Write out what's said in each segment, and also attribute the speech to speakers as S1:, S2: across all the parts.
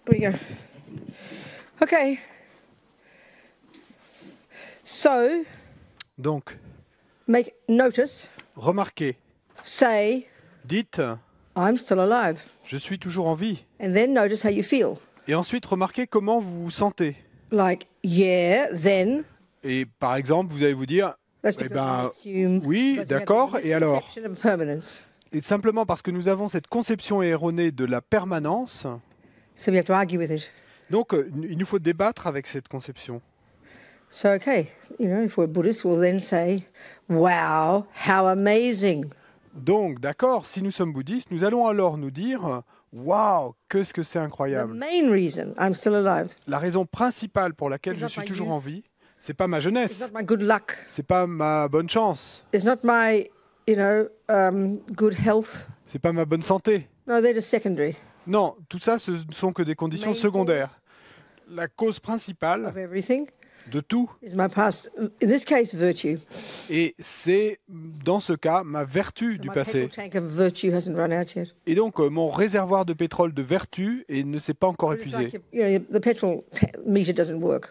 S1: we go. Okay. So,
S2: Donc,
S1: make notice,
S2: remarquez,
S1: say,
S2: dites
S1: I'm still alive.
S2: « Je suis toujours en vie ».
S1: And then notice how you feel.
S2: Et ensuite, remarquez comment vous vous sentez.
S1: Like, yeah, then.
S2: Et par exemple, vous allez vous dire
S1: That's
S2: eh
S1: because
S2: ben,
S1: I assume
S2: oui,
S1: because we have
S2: d'accord,
S1: this
S2: et alors?
S1: conception of permanence.
S2: Et simplement parce que nous avons cette conception erronée de la permanence,
S1: So we have to argue with it.
S2: donc il nous faut débattre avec cette conception.
S1: So, okay, if we're Buddhists, we'll then say, wow, how amazing.
S2: Donc, d'accord, si nous sommes bouddhistes, nous allons alors nous dire « Waouh, qu'est-ce que c'est
S1: The
S2: incroyable !»
S1: main reason I'm still alive
S2: La raison principale pour laquelle
S1: It's
S2: je
S1: not
S2: suis
S1: my
S2: toujours
S1: youth.
S2: en vie, c'est pas ma
S1: It's
S2: jeunesse,
S1: not my good luck.
S2: c'est pas ma bonne chance,
S1: It's not my, good health.
S2: c'est pas ma bonne santé.
S1: No, they're just secondary
S2: Non, tout ça, ce ne sont que des conditions
S1: Main
S2: secondaires. La cause principale
S1: of everything
S2: de tout,
S1: is my past, in this case, virtue.
S2: et c'est, dans ce cas, ma vertu
S1: So
S2: du
S1: my
S2: passé.
S1: petrol tank of virtue hasn't run out yet.
S2: Et donc, mon réservoir de pétrole de vertu ne s'est pas encore
S1: But it's
S2: épuisé.
S1: like, the petrol meter doesn't work.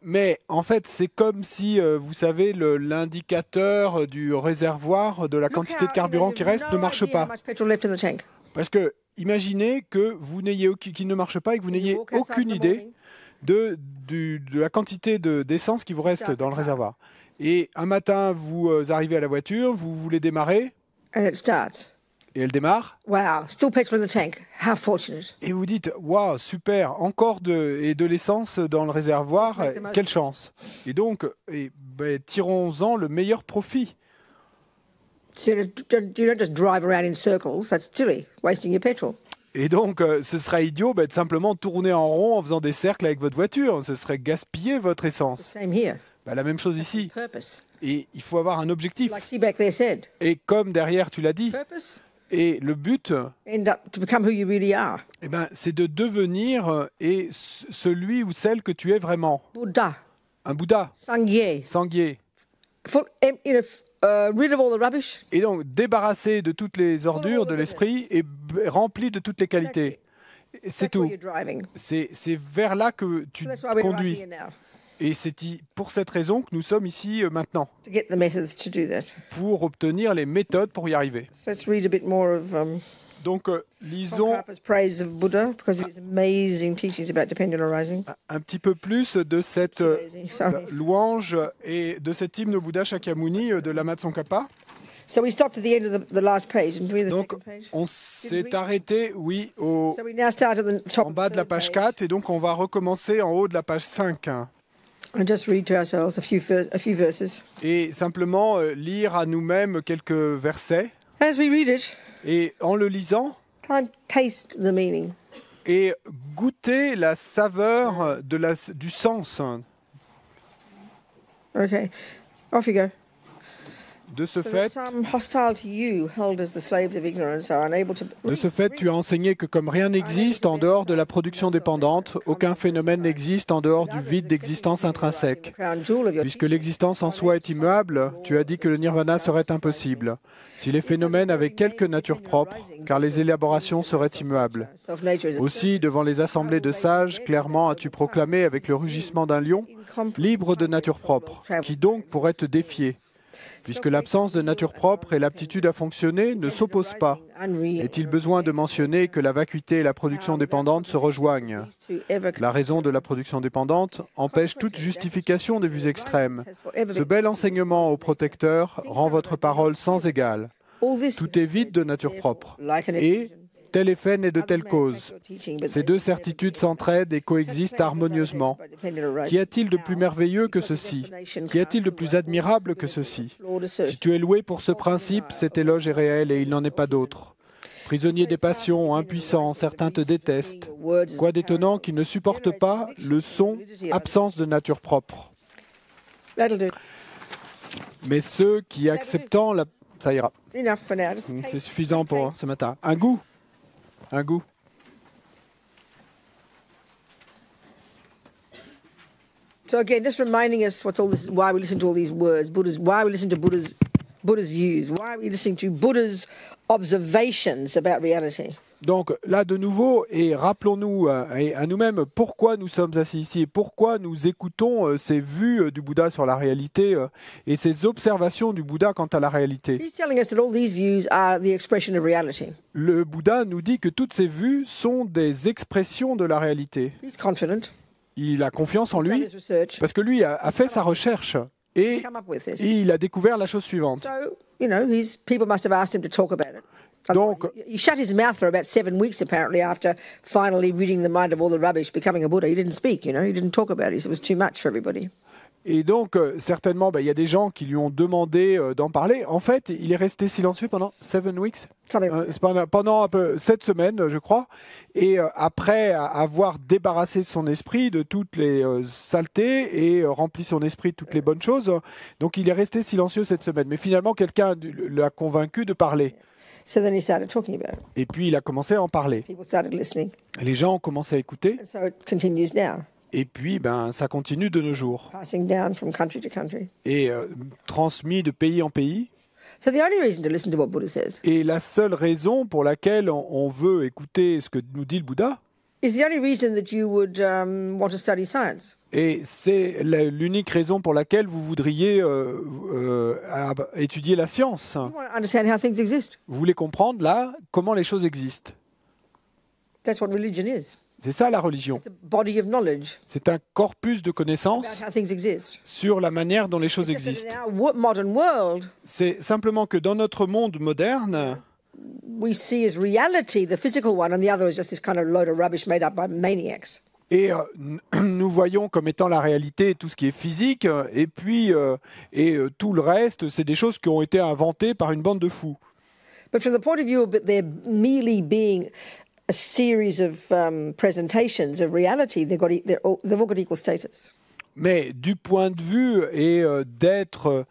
S2: Mais en fait, c'est comme si, vous savez, l'indicateur du réservoir de la quantité de carburant qui reste ne marche pas. Parce que imaginez que vous n'ayez qu'il ne marche pas et que vous n'ayez aucune idée de la quantité d'essence qui vous reste dans le réservoir. Et un matin, vous arrivez à la voiture, vous voulez démarrer,
S1: And it starts.
S2: et elle démarre,
S1: Wow, still petrol in the tank. How fortunate.
S2: et vous dites « Waouh, super, encore de l'essence dans le réservoir, quelle chance !» Et donc, tirons-en le meilleur profit.
S1: So you don't just drive around in circles. That's silly, wasting your petrol.
S2: Et donc, ce serait idiot de simplement tourner en rond en faisant des cercles avec votre voiture. Ce serait gaspiller votre essence.
S1: Same here.
S2: La même chose ici.
S1: Purpose.
S2: Et il faut avoir un objectif.
S1: Like she back there said.
S2: Et comme derrière, tu l'as dit,
S1: Purpose.
S2: et le but,
S1: End up to become who you really are.
S2: c'est de devenir celui ou celle que tu es vraiment.
S1: Buddha.
S2: Un Bouddha,
S1: Sangye.
S2: Sangye.
S1: Rid of all the rubbish.
S2: Et donc, débarrassé de toutes les ordures de l'esprit et rempli de toutes les qualités. Et c'est
S1: That's where
S2: tout.
S1: you're driving.
S2: C'est vers là que tu
S1: So that's why we're right
S2: conduis.
S1: here now.
S2: Et c'est pour cette raison que nous sommes ici maintenant,
S1: To get the methods to do that.
S2: pour obtenir les méthodes pour y arriver.
S1: So let's read a bit more of
S2: Donc, lisons
S1: Tsongkhapa's praise of Buddha because of his amazing teachings about dependent arising.
S2: un petit peu plus de cette
S1: Sorry.
S2: louange et de cet hymne au Bouddha Shakyamuni de Lama Tsongkhapa.
S1: So we stopped at the end of the last page, and we the
S2: Donc,
S1: second page.
S2: on s'est arrêté, oui,
S1: So we now start at the top
S2: en bas de la
S1: third
S2: page 4, et donc on va recommencer en haut de la page 5.
S1: And just read to ourselves a few verses.
S2: Et simplement lire à nous-mêmes quelques versets,
S1: As we read it,
S2: et en le lisant,
S1: try and taste the meaning.
S2: et goûter la saveur du sens.
S1: Okay, off you go.
S2: De ce
S1: So that
S2: fait,
S1: some hostile to you, held as the slaves of ignorance, are unable to.
S2: tu as enseigné que comme rien n'existe en dehors de la production dépendante, aucun phénomène n'existe en dehors du vide d'existence intrinsèque. Puisque l'existence en soi est immuable, tu as dit que le nirvana serait impossible. Si les phénomènes avaient quelque nature propre, car les élaborations seraient immuables. Aussi, devant les assemblées de sages, clairement as-tu proclamé avec le rugissement d'un lion, libre de nature propre, qui donc pourrait te défier. Puisque l'absence de nature propre et l'aptitude à fonctionner ne s'opposent pas, est-il besoin de mentionner que la vacuité et la production dépendante se rejoignent? La raison de la production dépendante empêche toute justification des vues extrêmes. Ce bel enseignement au protecteur rend votre parole sans égale. Tout est vide de nature propre. Et tel effet n'est de telle cause. Ces deux certitudes s'entraident et coexistent harmonieusement. Qu'y a-t-il de plus merveilleux que ceci? Qu'y a-t-il de plus admirable que ceci? Si tu es loué pour ce principe, cet éloge est réel et il n'en est pas d'autre. Prisonnier des passions, impuissant, certains te détestent. Quoi d'étonnant qu'ils ne supportent pas le son, absence de nature propre. Mais ceux qui acceptant la... Ça ira. C'est suffisant pour ce matin. Un goût. Un goût.
S1: So again, just reminding us what's all this, why we listen to all these words, why we listen to Buddha's views, why we listening to Buddha's observations about reality.
S2: Donc là, de nouveau, et rappelons-nous à nous-mêmes pourquoi nous sommes assis ici et pourquoi nous écoutons ces vues du Bouddha sur la réalité et ces observations du Bouddha quant à la réalité. Le Bouddha nous dit que toutes ces vues sont des expressions de la réalité. Il a confiance en lui parce que lui a fait sa recherche et il a découvert la chose suivante. Donc,
S1: he shut his mouth for about 7 weeks, apparently, after finally ridding the mind of all the rubbish, becoming a Buddha. He didn't speak, he didn't talk about it. It was too much for everybody.
S2: Et donc, certainement, il y a des gens qui lui ont demandé d'en parler. En fait, il est resté silencieux pendant 7 weeks, pendant un peu 7 semaines, je crois. Et après avoir débarrassé son esprit de toutes les saletés et rempli son esprit de toutes les bonnes choses, donc il est resté silencieux cette semaine. Mais finalement, quelqu'un l'a convaincu de parler.
S1: So then he started talking about it.
S2: Et puis il a commencé à en parler.
S1: People started listening.
S2: Les gens ont commencé à écouter.
S1: And so it continues now.
S2: Et puis ça continue de nos jours.
S1: Passing down from country to country.
S2: Et transmis de pays en pays.
S1: So the only reason to listen to what Buddha says.
S2: Et la seule raison pour laquelle on veut écouter ce que nous dit le Bouddha.
S1: Is the only reason that you would want to study science.
S2: Et c'est l'unique raison pour laquelle vous voudriez étudier la science. Vous voulez comprendre là comment les choses existent.
S1: That's what religion is.
S2: C'est ça la religion.
S1: It's a body of knowledge.
S2: C'est un corpus de connaissances sur la manière dont les choses existent. C'est simplement que dans notre monde moderne,
S1: we see as reality the physical one, and the other is just this kind of load of rubbish made up by maniacs.
S2: Et nous voyons comme étant la réalité tout ce qui est physique, et puis tout le reste, c'est des choses qui ont été inventées par une bande de fous.
S1: But from the point of view of there merely being a series of presentations of reality, they've all got equal status.
S2: Mais du point de vue d'être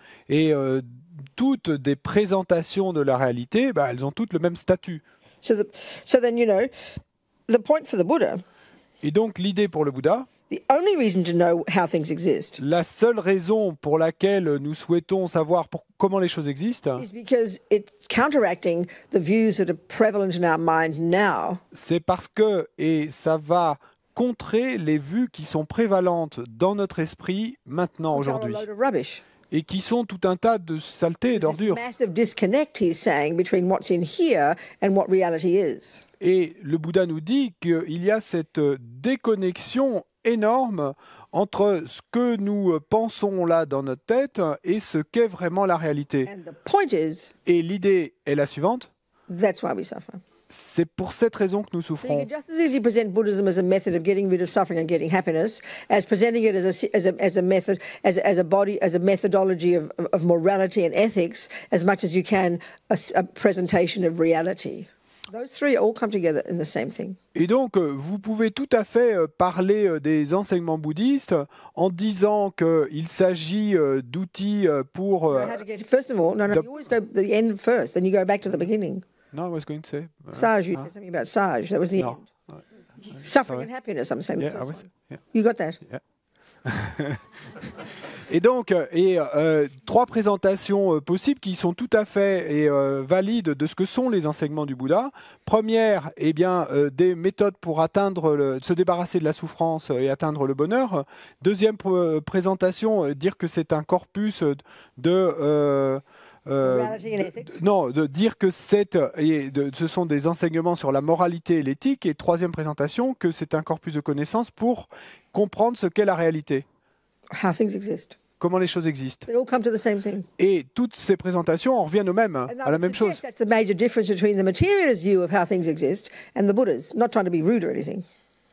S2: toutes des présentations de la réalité, elles ont toutes le même statut.
S1: So then, the point for the Buddha.
S2: Et donc l'idée pour le Bouddha,
S1: the only reason to know how things exist,
S2: la seule raison pour laquelle nous souhaitons savoir comment les choses existent,
S1: is because it's counteracting the views that are prevalent in our mind now.
S2: C'est parce que, et ça va contrer les vues qui sont prévalentes dans notre esprit maintenant, aujourd'hui, et qui sont tout un tas de saletés et d'ordures. Et le Bouddha nous dit qu'il y a cette déconnexion énorme entre ce que nous pensons là dans notre tête et ce qu'est vraiment la réalité. Et l'idée est la suivante. C'est pour cette raison que nous souffrons.
S1: So you can just as easily present Buddhism as a method of getting rid of suffering and getting happiness, as presenting it as a method, as a body, as a methodology of morality and ethics, as much as you can a presentation of reality. Those three all come together in the same thing.
S2: Et donc, vous pouvez tout à fait parler des enseignements bouddhistes en disant qu'il s'agit d'outils pour...
S1: First of all, you always go to the end first, then you go back to the beginning.
S2: No, I was going to say...
S1: Sage, you said something about Sage. That was the end. Suffering and happiness, I'm saying the first one. Yeah. You got that?
S2: Yeah. Et donc, trois présentations possibles qui sont tout à fait valides de ce que sont les enseignements du Bouddha. Première, des méthodes pour se débarrasser de la souffrance et atteindre le bonheur. Deuxième présentation, dire que c'est un corpus de dire que ce sont des enseignements sur la moralité et l'éthique. Et troisième présentation, que c'est un corpus de connaissances pour comprendre ce qu'est la réalité.
S1: How things exist.
S2: Comment les choses existent.
S1: They all come to the same thing.
S2: Et toutes ces présentations en reviennent au même, à la même chose.
S1: That's the major difference between the materialist view of how things exist and the Buddha's. Not trying to be rude or anything.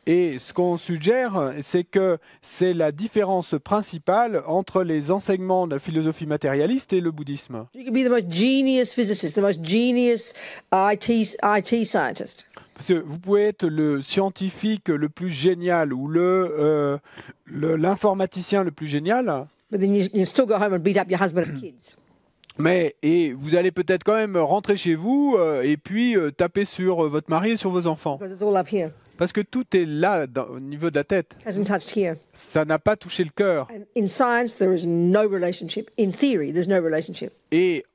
S2: Et ce qu'on suggère, c'est que c'est la différence principale entre les enseignements de la philosophie matérialiste et le bouddhisme.
S1: You can be the most genius physicist, the most genius IT scientist.
S2: Parce que vous pouvez être le scientifique le plus génial ou l'informaticien le plus génial.
S1: But then you still go home and beat up your husband and kids.
S2: Mais vous allez peut-être quand même rentrer chez vous et puis taper sur votre mari et sur vos enfants.
S1: Because it's all up here.
S2: Parce que tout est là, au niveau de la tête.
S1: Hasn't touched here.
S2: Ça n'a pas touché le cœur.
S1: And in science, there is no relationship. In theory, there's no relationship.
S2: Et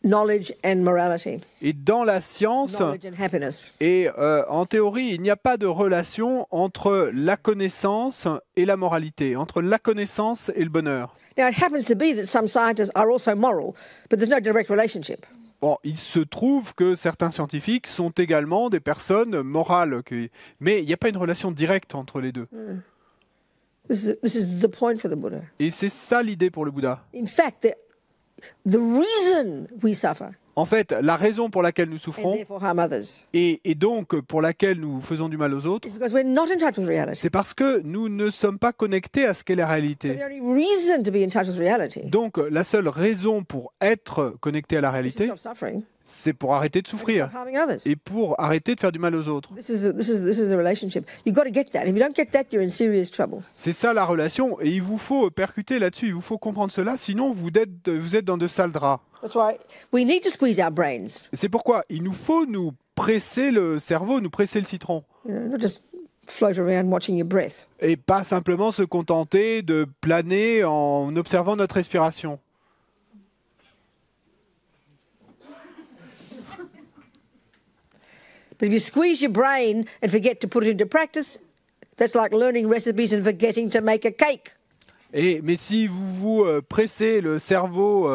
S1: knowledge and morality.
S2: Et dans la science,
S1: Knowledge and happiness.
S2: et en théorie, il n'y a pas de relation entre la connaissance et la moralité, entre la connaissance et le bonheur.
S1: Now, it happens to be that some scientists are also moral, but there's no direct relationship.
S2: Bon, il se trouve que certains scientifiques sont également des personnes morales, mais il n'y a pas une relation directe entre les deux.
S1: This is the point for the Buddha.
S2: Et c'est ça l'idée pour le Bouddha.
S1: In fact, the reason we suffer
S2: En fait, la raison pour laquelle nous
S1: and
S2: souffrons,
S1: therefore harm others
S2: et donc pour laquelle nous faisons du mal aux autres,
S1: is because we're not in touch with reality.
S2: c'est parce que nous ne sommes pas connectés à ce qu'est la
S1: The
S2: réalité.
S1: only reason to be in touch with reality
S2: Donc, la seule raison pour être connecté à la
S1: is to
S2: réalité,
S1: stop suffering
S2: c'est pour arrêter de
S1: and
S2: souffrir
S1: stop harming others.
S2: et pour arrêter de faire du mal aux autres.
S1: This is the relationship. You've got to get that. If you don't get that, you're in serious trouble.
S2: C'est ça la relation, et il vous faut percuter là-dessus, il vous faut comprendre cela, sinon vous êtes dans de sales draps.
S1: That's why we need to squeeze our brains.
S2: Et c'est pourquoi il nous faut nous presser le cerveau, nous presser le citron,
S1: Not just float around watching your breath.
S2: et pas simplement se contenter de planer en observant notre respiration.
S1: But if you squeeze your brain and forget to put it into practice, that's like learning recipes and forgetting to make a cake.
S2: Mais si vous pressez le cerveau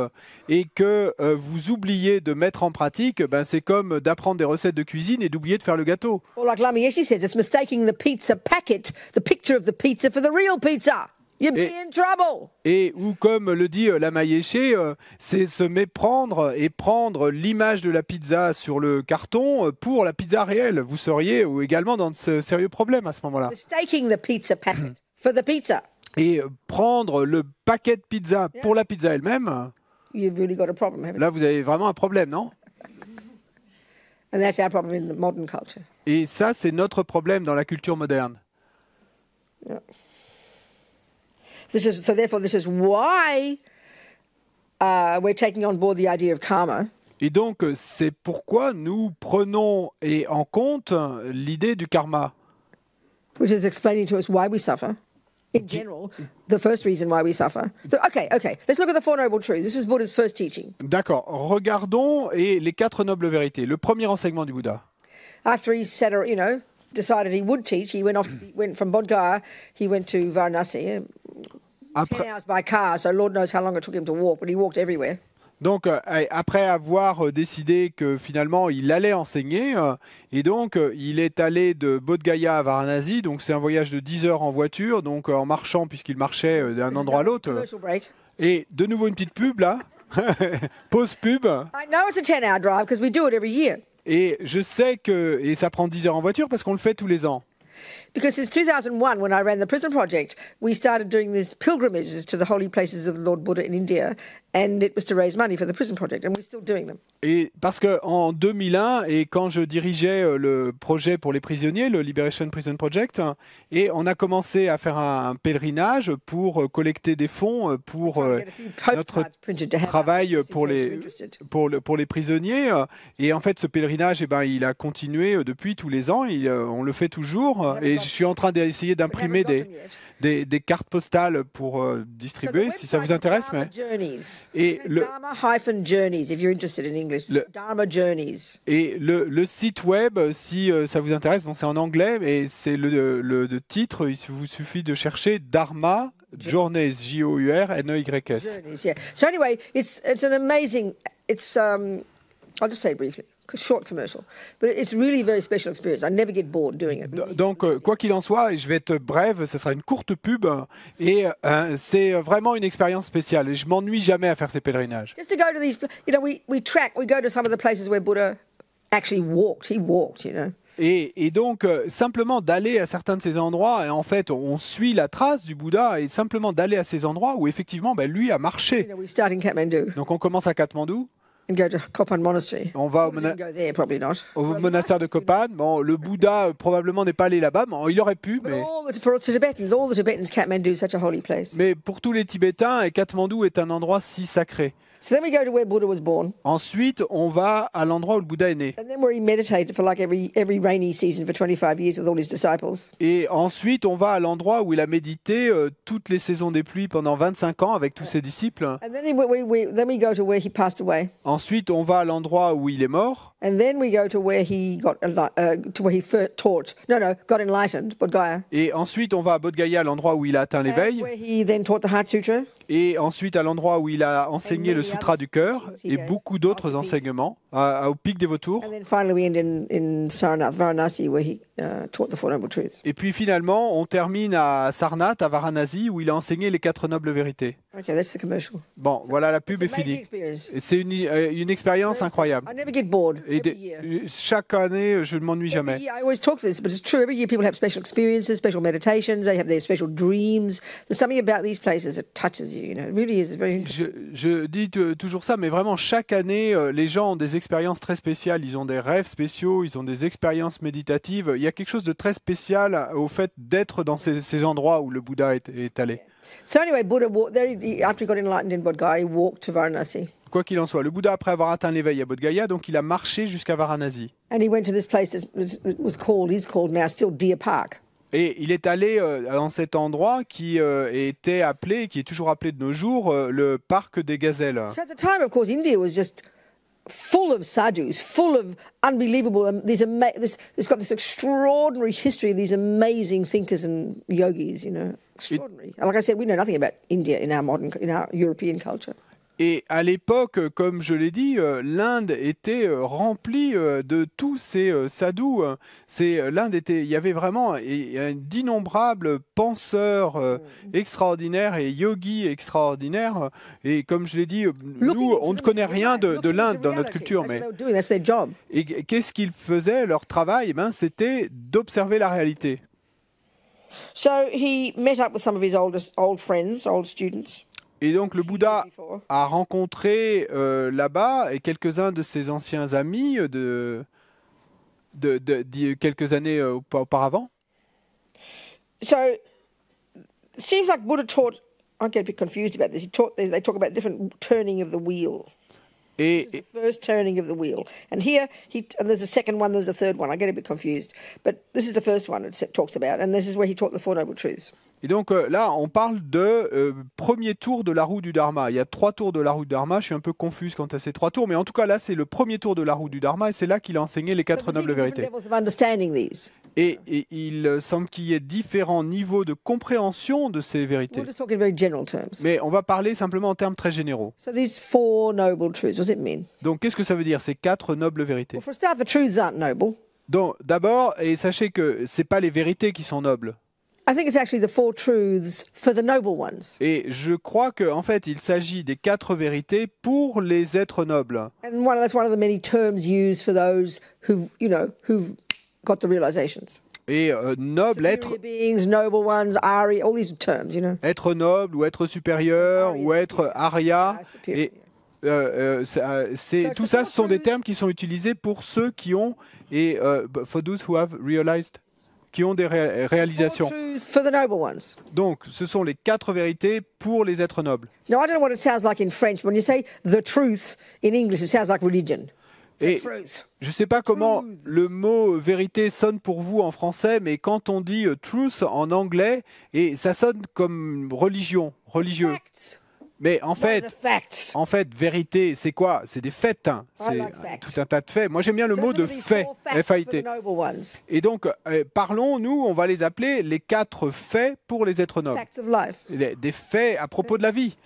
S2: et que vous oubliez de mettre en pratique, ben c'est comme d'apprendre des recettes de cuisine et d'oublier de faire le gâteau.
S1: Or like Lama Yeshe says, it's mistaking the pizza packet, the picture of the pizza, for the real pizza. You'd be in trouble.
S2: Ou comme le dit Lama Yeshe, c'est se méprendre et prendre l'image de la pizza sur le carton pour la pizza réelle. Vous seriez également dans de sérieux problèmes à ce moment-là.
S1: Mistaking the pizza packet for the pizza.
S2: Et prendre le paquet de pizza pour la pizza elle-même,
S1: You've really got a problem, haven't you?
S2: là vous avez vraiment un problème, non?
S1: And that's our problem in the modern culture.
S2: Et ça, c'est notre problème dans la culture moderne.
S1: Yeah. Therefore, this is why we're taking on board the idea of karma.
S2: Et donc, c'est pourquoi nous prenons en compte l'idée du karma.
S1: Which is explaining to us why we suffer. In general, the first reason why we suffer. So, okay. Let's look at the Four Noble Truths. This is Buddha's first teaching.
S2: D'accord. Regardons les 4 nobles vérités. Le premier enseignement du Bouddha.
S1: After he decided he would teach, he went from Bodh Gaya, he went to Varanasi, 10 hours by car, so Lord knows how long it took him to walk, but he walked everywhere.
S2: Donc, après avoir décidé que finalement il allait enseigner, et donc il est allé de Bodh Gaya à Varanasi, donc c'est un voyage de 10 heures en voiture, donc en marchant puisqu'il marchait d'un endroit à l'autre. Et de nouveau une petite pub là, pause pub.
S1: I know it's a 10-hour drive because we do it every year.
S2: Et je sais que ça prend 10 heures en voiture parce qu'on le fait tous les ans.
S1: Because since 2001, when I ran the Prison Project, we started doing these pilgrimages to the holy places of Lord Buddha in India, and it was to raise money for the Prison Project, and we're still doing them.
S2: Et parce qu'en 2001, et quand je dirigeais le projet pour les prisonniers, le Liberation Prison Project, et on a commencé à faire un pèlerinage pour collecter des fonds pour notre travail pour les prisonniers. Et en fait, ce pèlerinage, il a continué depuis tous les ans. On le fait toujours. Et je suis en train d'essayer d'imprimer des cartes postales pour distribuer, si ça vous intéresse. Et
S1: Dharma-journeys, if you're interested in English. Dharma Journeys.
S2: Et le site web, si ça vous intéresse, c'est en anglais, mais c'est le titre, il vous suffit de chercher Dharma Journeys, Journeys.
S1: Journeys, yeah. So anyway, it's an amazing, I'll just say briefly. Short commercial, but it's really a very special experience. I never get bored doing it.
S2: Donc, quoi qu'il en soit, et je vais être brève, ce sera une courte pub, et c'est vraiment une expérience spéciale. Et je m'ennuie jamais à faire ces pèlerinages.
S1: Just to go to these, we go to some of the places where Buddha actually walked. He walked,
S2: Et donc, simplement d'aller à certains de ces endroits, et en fait, on suit la trace du Bouddha, et simplement d'aller à ces endroits où effectivement, lui a marché.
S1: We start in Kathmandu.
S2: Donc, on commence à Katmandou.
S1: And go to Kopan Monastery.
S2: On va au monastère de Kopan. Bon, le Bouddha probablement n'est pas allé là-bas, mais il aurait pu. Mais
S1: all the Tibetans, Kathmandu is such a holy place.
S2: Mais pour tous les Tibétains, Katmandou est un endroit si sacré.
S1: So then we go to where Buddha was born.
S2: Ensuite, on va à l'endroit où le Bouddha est né.
S1: And then where he meditated for like every rainy season for 25 years with all his disciples.
S2: Et ensuite, on va à l'endroit où il a médité toutes les saisons des pluies pendant 25 ans avec tous ses disciples.
S1: And then we go to where he passed away.
S2: Ensuite, on va à l'endroit où il est mort.
S1: And then we go to where he got first taught. Got enlightened, Bodh Gaya.
S2: Et ensuite, on va à Bodh Gaya, l'endroit où il a atteint l'éveil.
S1: Where he then taught the Heart Sutra.
S2: Et ensuite, à l'endroit où il a enseigné le Sutra du cœur et beaucoup d'autres enseignements au pic des vautours.
S1: And then finally we end in Sarnath, Varanasi, where he taught the Four Noble Truths.
S2: Et puis finalement, on termine à Sarnath, à Varanasi, où il a enseigné les 4 nobles vérités.
S1: Okay, that's the commercial.
S2: Bon, voilà, la pub est finie. Et c'est une expérience incroyable.
S1: I never get bored.
S2: Et chaque année, je ne m'ennuie jamais.
S1: I always talk to this, but it's true. Every year people have special experiences, special meditations, they have their special dreams. There's something about these places that touches you, It really is very interesting.
S2: Je dis toujours ça, mais vraiment, chaque année, les gens ont des expériences très spéciales. Ils ont des rêves spéciaux, ils ont des expériences méditatives. Il y a quelque chose de très spécial au fait d'être dans ces endroits où le Bouddha est allé.
S1: So anyway, Buddha after he got enlightened in Bodh Gaya, he walked to Varanasi.
S2: Quoi qu'il en soit, le Bouddha, après avoir atteint l'éveil à Bodh Gaya, donc il a marché jusqu'à Varanasi.
S1: And he went to this place that is called now still Deer Park.
S2: Et il est allé dans cet endroit qui était appelé, qui est toujours appelé de nos jours, le parc des gazelles.
S1: So at the time, of course, India was just full of sadhus, full of unbelievable. It's got this extraordinary history of these amazing thinkers and yogis. Extraordinary. And like I said, we know nothing about India in our European culture.
S2: Et à l'époque, comme je l'ai dit, l'Inde était remplie de tous ces sadhus. Il y avait vraiment d'innombrables penseurs extraordinaires et yogis extraordinaires. Et comme je l'ai dit, nous, on ne connaît rien de l'Inde dans notre culture. Et qu'est-ce qu'ils faisaient? Leur travail, c'était d'observer la réalité.
S1: So he met up with some of his old friends, old students.
S2: Et donc le Bouddha a rencontré là-bas quelques-uns de ses anciens amis de quelques années auparavant.
S1: So it seems like Buddha taught. I get a bit confused about this. They talk about different turning of the wheel. This is the first turning of the wheel, and here and there's a second one, there's a third one. I get a bit confused, but this is the first one it talks about, and this is where he taught the Four Noble Truths.
S2: Et donc là, on parle de premier tour de la roue du Dharma. Il y a 3 tours de la roue du Dharma. Je suis un peu confuse quant à ces 3 tours, mais en tout cas là, c'est le premier tour de la roue du Dharma, et c'est là qu'il a enseigné les 4 nobles vérités. Et il semble qu'il y ait différents niveaux de compréhension de ces vérités. Mais on va parler simplement en termes très généraux. Donc qu'est-ce que ça veut dire, ces 4 nobles vérités? Donc d'abord, et sachez que ce n'est pas les vérités qui sont nobles.
S1: I think it's actually the 4 truths for the noble ones.
S2: Et je crois qu'en fait, il s'agit des 4 vérités pour les êtres nobles.
S1: And that's one of the many terms used for those who've got the realizations.
S2: Et noble, être
S1: beings, noble ones, Ari, all these terms,
S2: Être noble ou être supérieur ou être Arya. Et tout ça, ce sont des termes qui sont utilisés pour ceux qui ont for those who have realized. Qui ont des réalisations. Donc, ce sont les 4 vérités pour les êtres nobles.
S1: Now, I don't know what it sounds like in French. When you say the truth in English, it sounds like religion.
S2: Et je ne sais pas comment le mot vérité sonne pour vous en français, mais quand on dit truth en anglais, et ça sonne comme religion, religieux. Mais en fait, vérité, c'est quoi? C'est des faits. C'est tout un tas de faits. Moi, j'aime bien le mot de fait, F-A-I-T. Et donc, parlons, nous, on va les appeler les 4 faits pour les êtres nobles. Des faits à propos de la vie.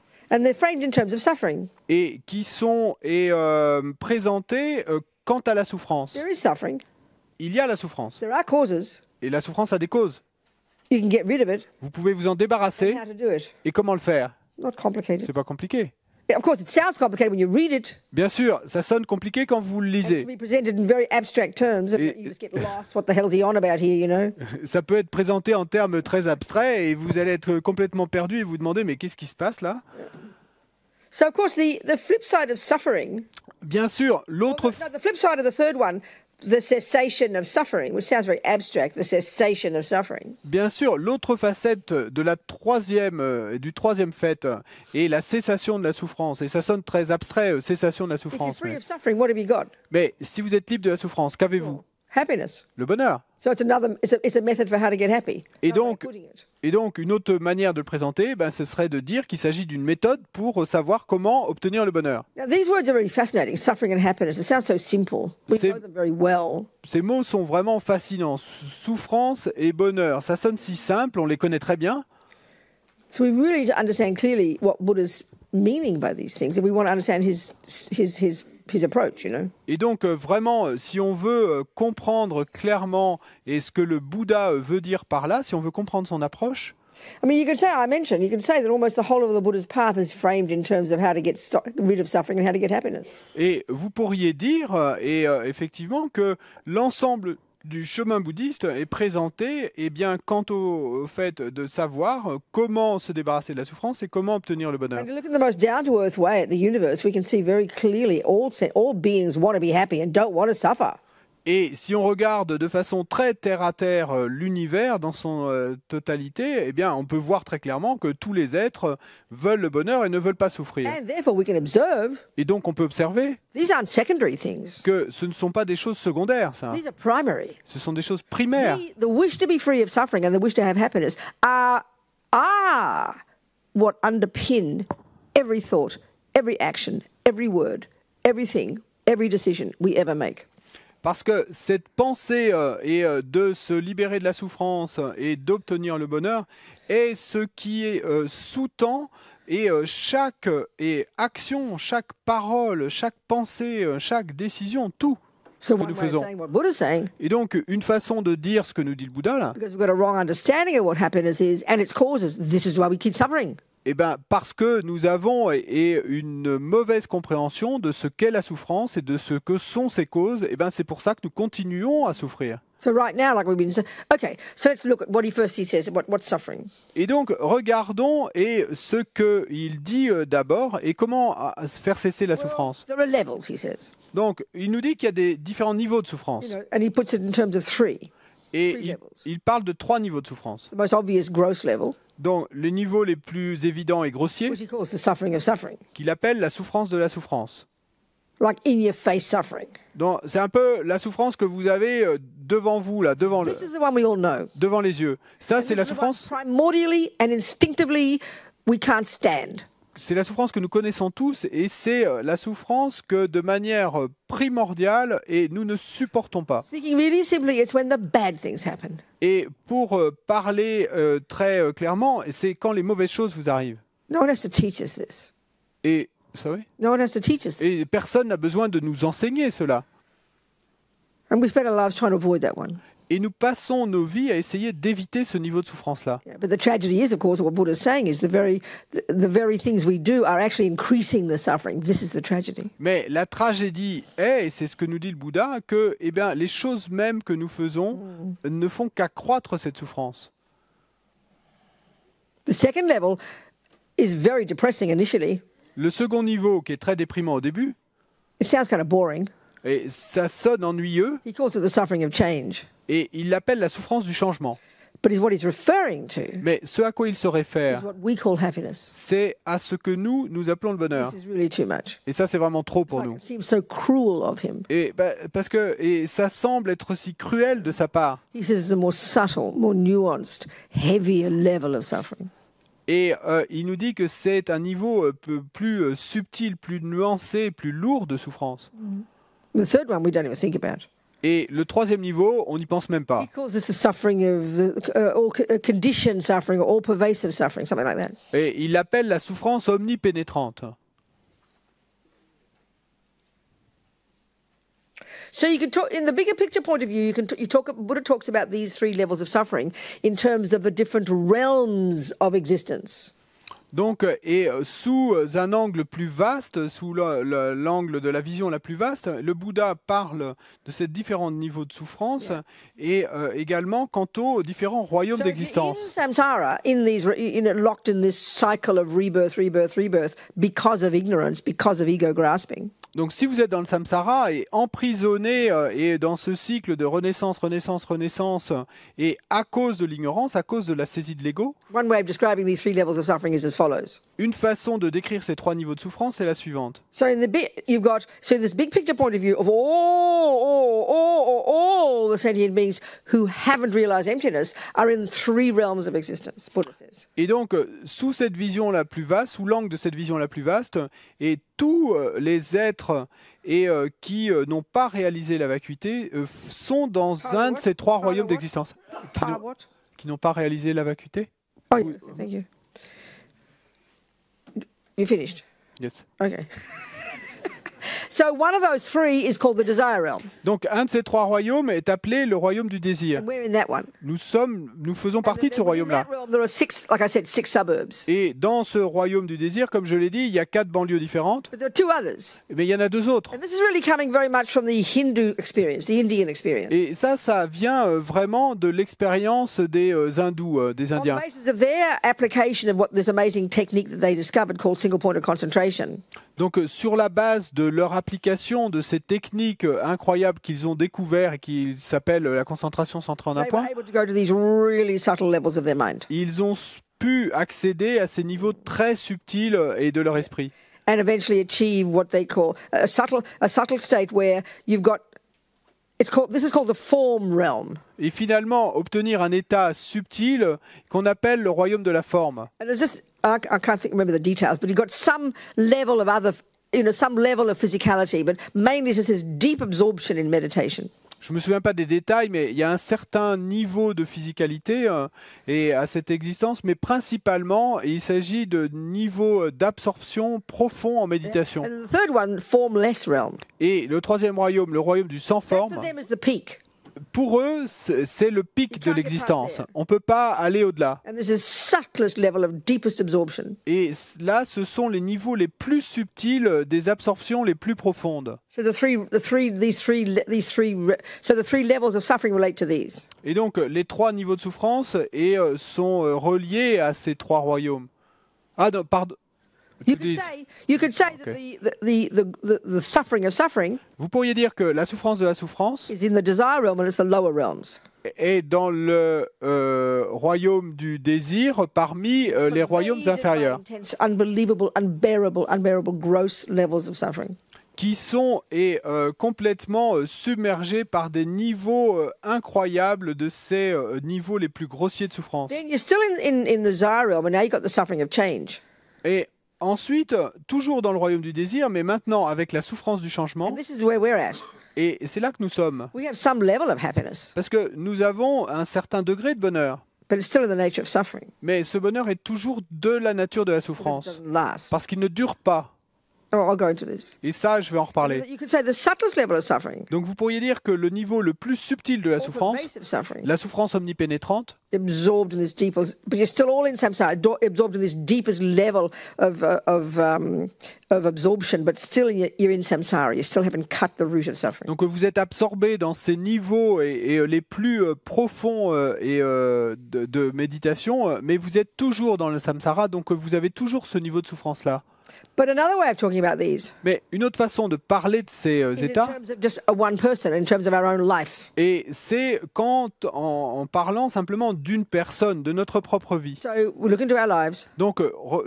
S2: Et qui sont présentés quant à la souffrance. Il y a la souffrance. Et la souffrance a des causes. Vous pouvez vous en débarrasser. Et comment le faire? C'est pas compliqué.
S1: Of course, it sounds complicated when you read it.
S2: Bien sûr, ça sonne compliqué quand vous le lisez. Ça peut être présenté en termes très abstraits et vous allez être complètement perdu et vous demandez mais qu'est-ce qui se passe là?
S1: So of course the flip side of suffering.
S2: Bien sûr, l'autre.
S1: The flip side of the third one. the cessation of suffering, which sounds very abstract, the cessation of suffering.
S2: Bien sûr, l'autre facette de du troisième fait est la cessation de la souffrance. Et ça sonne très abstrait, cessation de la
S1: If you're
S2: souffrance.
S1: free of suffering, what have you got?
S2: Mais si vous êtes libre de la souffrance, qu'avez-vous?
S1: Happiness.
S2: Le bonheur.
S1: So it's a method for how to get happy.
S2: Et
S1: Another way of
S2: donc,
S1: putting it.
S2: une autre manière de le présenter, ce serait de dire qu'il s'agit d'une méthode pour savoir comment obtenir le bonheur.
S1: Now, these words are really fascinating, suffering and happiness. It sounds so simple. We know them very well.
S2: Ces mots sont vraiment fascinants. Souffrance et bonheur, ça sonne si simple, on les connaît très bien.
S1: So we really need to understand clearly what Buddha's meaning by these things, and we want to understand his approach, you know.
S2: Et donc vraiment, si on veut comprendre clairement et ce que le Bouddha veut dire par là, si on veut comprendre son approche,
S1: I mean, you could say that almost the whole of the Buddha's path is framed in terms of how to get rid of suffering and how to get happiness.
S2: et vous pourriez dire, effectivement, que l'ensemble du chemin bouddhiste est présenté quant au fait de savoir comment se débarrasser de la souffrance et comment obtenir le bonheur.
S1: And to look at the most down-to-earth way at the universe, we can see very clearly all beings want to be happy and don't want to suffer.
S2: Et si on regarde de façon très terre-à-terre l'univers dans son totalité, on peut voir très clairement que tous les êtres veulent le bonheur et ne veulent pas souffrir.
S1: And therefore we can observe
S2: Et donc on peut observer
S1: these aren't secondary things.
S2: que ce ne sont pas des choses secondaires, ça.
S1: These are primary.
S2: Ce sont des choses primaires.
S1: The wish to be free of suffering and the wish to have happiness are what underpin every thought, every action, every word, everything, every decision we ever make.
S2: Parce que cette pensée de se libérer de la souffrance et d'obtenir le bonheur est ce qui est sous-tend chaque action, chaque parole, chaque pensée, chaque décision, tout ce que nous faisons. Et donc, une façon de dire ce que nous dit le Bouddha là,
S1: because we've got a wrong understanding of what happiness is and its causes. This is why we keep suffering.
S2: parce que nous avons une mauvaise compréhension de ce qu'est la souffrance et de ce que sont ses causes, c'est pour ça que nous continuons à souffrir.
S1: So right now, like we've been saying, okay, so let's look at what he says, what's suffering.
S2: Et donc, regardons ce qu'il dit d'abord et comment faire cesser la souffrance.
S1: There are levels, he says.
S2: Donc, il nous dit qu'il y a des différents niveaux de souffrance.
S1: You know, and he puts it in terms of three.
S2: Et il parle de 3 niveaux de souffrance.
S1: The most obvious gross level,
S2: Donc, les niveaux les plus évidents et grossiers,
S1: which he calls the suffering of suffering.
S2: qu'il appelle la souffrance de la souffrance.
S1: Like in your face suffering.
S2: Donc, c'est un peu la souffrance que vous avez devant vous, là, devant
S1: This is the one we all know.
S2: devant les yeux. Ça, c'est la
S1: This is the one
S2: souffrance.
S1: primordially and instinctively we can't stand.
S2: C'est la souffrance que nous connaissons tous et c'est la souffrance que de manière primordiale et nous ne supportons pas.
S1: Speaking really simply, it's when the bad things happen.
S2: Et pour parler très clairement, c'est quand les mauvaises choses vous arrivent.
S1: No one has to teach us this.
S2: Et, vous savez,
S1: No one has to teach us.
S2: et personne n'a besoin de nous enseigner cela.
S1: And we spend our lives trying to avoid that one.
S2: Et nous passons nos vies à essayer d'éviter ce niveau de souffrance-là.
S1: Yeah, but the tragedy is, of course, what Buddha is saying is the very things we do are actually increasing the suffering. This is the tragedy.
S2: Mais la tragédie est, et c'est ce que nous dit le Bouddha, que les choses mêmes que nous faisons ne font qu'accroître cette souffrance.
S1: The second level is very depressing initially.
S2: Le second niveau, qui est très déprimant au début,
S1: It sounds kind of boring.
S2: et ça sonne ennuyeux,
S1: He calls it the suffering of change.
S2: et il l'appelle la souffrance du changement.
S1: But what he's referring to
S2: Mais ce à quoi il se
S1: is
S2: réfère,
S1: what we call happiness.
S2: c'est à ce que nous appelons le bonheur.
S1: This is really too much.
S2: Et ça, c'est vraiment trop pour nous.
S1: It seems so cruel of him.
S2: Et parce que ça semble être aussi cruel de sa part.
S1: He says it's a more subtle, more nuanced, heavier level of suffering.
S2: Et il nous dit que c'est un niveau plus subtil, plus nuancé, plus lourd de souffrance.
S1: The third one we don't even think about.
S2: Et le troisième niveau, on n'y pense même pas.
S1: He calls this the suffering of conditioned suffering or all-pervasive suffering, something like that.
S2: Et il l'appelle la souffrance omnipénétrante.
S1: So you can talk, in the bigger picture point of view, Buddha talks about these three levels of suffering in terms of the different realms of existence.
S2: Donc, sous un angle plus vaste, sous l'angle de la vision la plus vaste, le Bouddha parle de ces différents niveaux de souffrance et également quant aux différents royaumes d'existence.
S1: In samsara, locked in this cycle of rebirth, because of ignorance, because of ego grasping.
S2: Donc si vous êtes dans le samsara et emprisonné et dans ce cycle de renaissance, renaissance, renaissance, et à cause de l'ignorance, à cause de la saisie de l'ego, une façon de décrire ces trois niveaux de souffrance est la suivante.
S1: So in this big picture point of view of all the sentient beings who haven't realized emptiness are in three realms of existence, Buddha says.
S2: Et donc, sous cette vision la plus vaste, sous l'angle de cette vision la plus vaste, et tous les êtres qui n'ont pas réalisé la vacuité sont dans un de ces trois royaumes d'existence. Qui n'ont pas réalisé la vacuité?
S1: Oh, yes, thank you. You finished?
S2: Yes.
S1: Okay. So one of those three is called the desire realm.
S2: Donc un de ces trois royaumes est appelé le royaume du désir.
S1: And we're in that one.
S2: Nous faisons partie de ce royaume-là.
S1: There are six suburbs.
S2: Et dans ce royaume du désir, comme je l'ai dit, il y a 4 banlieues différentes.
S1: But there are two others.
S2: Mais il y en a 2 autres.
S1: And this is really coming very much from the Hindu experience, the Indian experience.
S2: Et ça vient vraiment de l'expérience des hindous, des Indiens.
S1: On the basis of their application of this amazing technique that they discovered called single point of concentration.
S2: Donc sur la base de leur application de ces techniques incroyables qu'ils ont découvertes et qui s'appellent la concentration centrée en un point, ils ont pu accéder à ces niveaux très subtils et de leur esprit.
S1: And eventually achieve what they call a subtle state where you've got this is called the form realm.
S2: Et finalement obtenir un état subtil qu'on appelle le royaume de la forme.
S1: And there's just I can't remember the details, but you've got some level of some level of physicality, but mainly this is deep absorption in meditation.
S2: Je me souviens pas des détails, mais il y a un certain niveau de physicalité et à cette existence, mais principalement, il s'agit de niveau d'absorption profond en méditation.
S1: And the third one, formless realm.
S2: Et le troisième royaume, le royaume du sans forme,
S1: For them is the peak.
S2: pour eux, c'est le pic de l'existence. On ne peut pas aller au-delà.
S1: And this is subtlest level of deepest absorption.
S2: Et là, ce sont les niveaux les plus subtils des absorptions les plus profondes.
S1: So the three levels of suffering relate to these.
S2: Et donc, les 3 niveaux de souffrance sont reliés à ces 3 royaumes. Ah non, pardon.
S1: You could say
S2: Okay.
S1: that the suffering of suffering
S2: Vous pourriez dire que la souffrance de la souffrance
S1: is in the desire realm and it's the lower realms.
S2: est dans le royaume du désir parmi les royaumes inférieurs,
S1: Intense, unbelievable, unbearable, gross levels of suffering.
S2: qui sont complètement submergés par des niveaux incroyables de ces niveaux les plus grossiers de souffrance.
S1: Then you're still in the desire realm, and now you've got the suffering of change.
S2: Et ensuite, toujours dans le royaume du désir, mais maintenant avec la souffrance du changement,
S1: And this is where we're at.
S2: et c'est là que nous sommes.
S1: We have some level of happiness,
S2: Parce que nous avons un certain degré de bonheur.
S1: but it's still in the nature of suffering.
S2: Mais ce bonheur est toujours de la nature de la
S1: It
S2: souffrance.
S1: doesn't last.
S2: Parce qu'il ne dure pas.
S1: Oh, I'll go into this.
S2: Et ça, je vais en reparler.
S1: You could say the subtlest level of suffering,
S2: Donc vous pourriez dire que le niveau le plus subtil de la
S1: all
S2: souffrance,
S1: pervasive suffering,
S2: la souffrance omnipénétrante,
S1: absorbed in this deepest, but you're still all in samsara, absorbed in this deepest level of absorption, but still you're in samsara. You still haven't cut the root of suffering.
S2: donc vous êtes absorbé dans ces niveaux et les plus profonds de méditation, mais vous êtes toujours dans le samsara, donc vous avez toujours ce niveau de souffrance-là.
S1: But another way of talking about these
S2: Mais une autre façon de parler de ces
S1: is in
S2: états,
S1: terms of just a one person, in terms of our own life.
S2: et c'est en parlant simplement d'une personne, de notre propre vie.
S1: So we look into our lives.
S2: Donc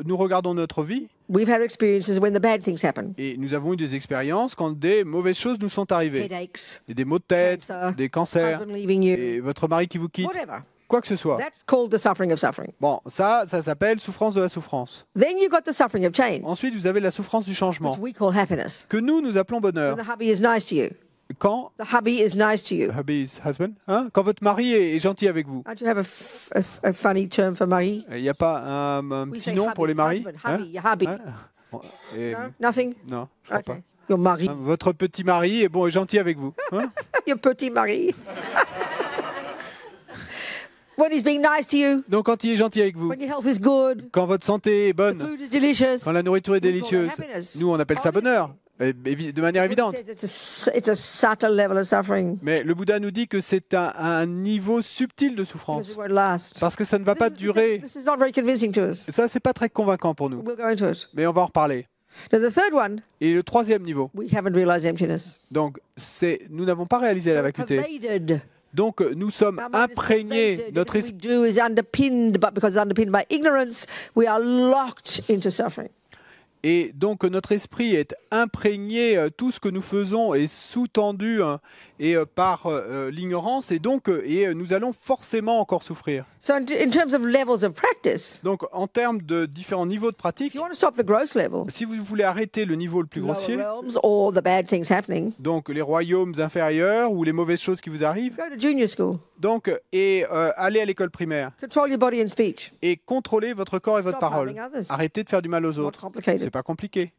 S2: nous regardons notre vie,
S1: We've had experiences when the bad things happen.
S2: et nous avons eu des expériences quand des mauvaises choses nous sont arrivées.
S1: Headaches,
S2: Et des maux de tête,
S1: cancer,
S2: des cancers,
S1: husband leaving you,
S2: et votre mari qui vous quitte,
S1: whatever.
S2: quoi que ce soit.
S1: That's called the suffering of suffering.
S2: Bon, ça s'appelle souffrance de la souffrance.
S1: Then you've got the suffering of change,
S2: Ensuite, vous avez la souffrance du changement,
S1: which we call happiness.
S2: que nous appelons bonheur.
S1: When the hubby is nice to you.
S2: Quand
S1: The hubby is nice to you.
S2: hubby's husband, hein, quand votre mari est gentil avec vous.
S1: Don't you have a funny term for mari?
S2: Il n'y a pas un
S1: We
S2: petit
S1: say
S2: nom
S1: hubby,
S2: pour les maris,
S1: husband,
S2: hein?
S1: hubby, your hubby.
S2: Hein? Bon, et-
S1: No? Nothing?
S2: Non, je crois
S1: Okay.
S2: pas.
S1: Your mari.
S2: Hein, votre petit mari est gentil avec vous. Hein?
S1: Your petit mari. When he's being nice to you,
S2: Donc quand il est gentil avec vous,
S1: when your health is good,
S2: quand votre santé est
S1: the
S2: bonne,
S1: food is delicious.
S2: quand la nourriture est
S1: we call that
S2: délicieuse,
S1: happiness.
S2: nous on appelle ça bonheur, de manière
S1: Buddha
S2: évidente.
S1: says it's a subtle level of suffering
S2: Mais le Bouddha nous dit que c'est un niveau subtil de
S1: because
S2: souffrance,
S1: it won't last.
S2: parce que ça ne va pas durer.
S1: This is not very convincing to us.
S2: Ça, c'est pas très convaincant pour nous,
S1: We'll go into it.
S2: mais on va en reparler.
S1: Now, the third one,
S2: Et le troisième niveau,
S1: we haven't realized emptiness.
S2: donc nous n'avons pas réalisé la vacuité.
S1: Pervaded.
S2: Donc nous sommes
S1: Our mind is
S2: imprégnés,
S1: pervaded.
S2: notre
S1: Everything we do is underpinned, but because it's underpinned by ignorance, we are locked into suffering.
S2: Et donc notre esprit est imprégné, tout ce que nous faisons est sous-tendu par l'ignorance, et donc nous allons forcément encore souffrir.
S1: So in terms of levels of practice,
S2: Donc en termes de différents niveaux de
S1: if
S2: pratique,
S1: you want to stop the gross level,
S2: si vous voulez arrêter le niveau le plus
S1: lower
S2: grossier,
S1: realms or the bad things happening,
S2: donc les royaumes inférieurs ou les mauvaises choses qui vous arrivent,
S1: go to junior school.
S2: donc allez à l'école primaire
S1: Control your body and speech.
S2: et contrôlez votre corps et votre
S1: Stop
S2: parole.
S1: harming others.
S2: Arrêtez de faire du mal aux
S1: Not
S2: autres.
S1: complicated.
S2: C'est pas compliqué.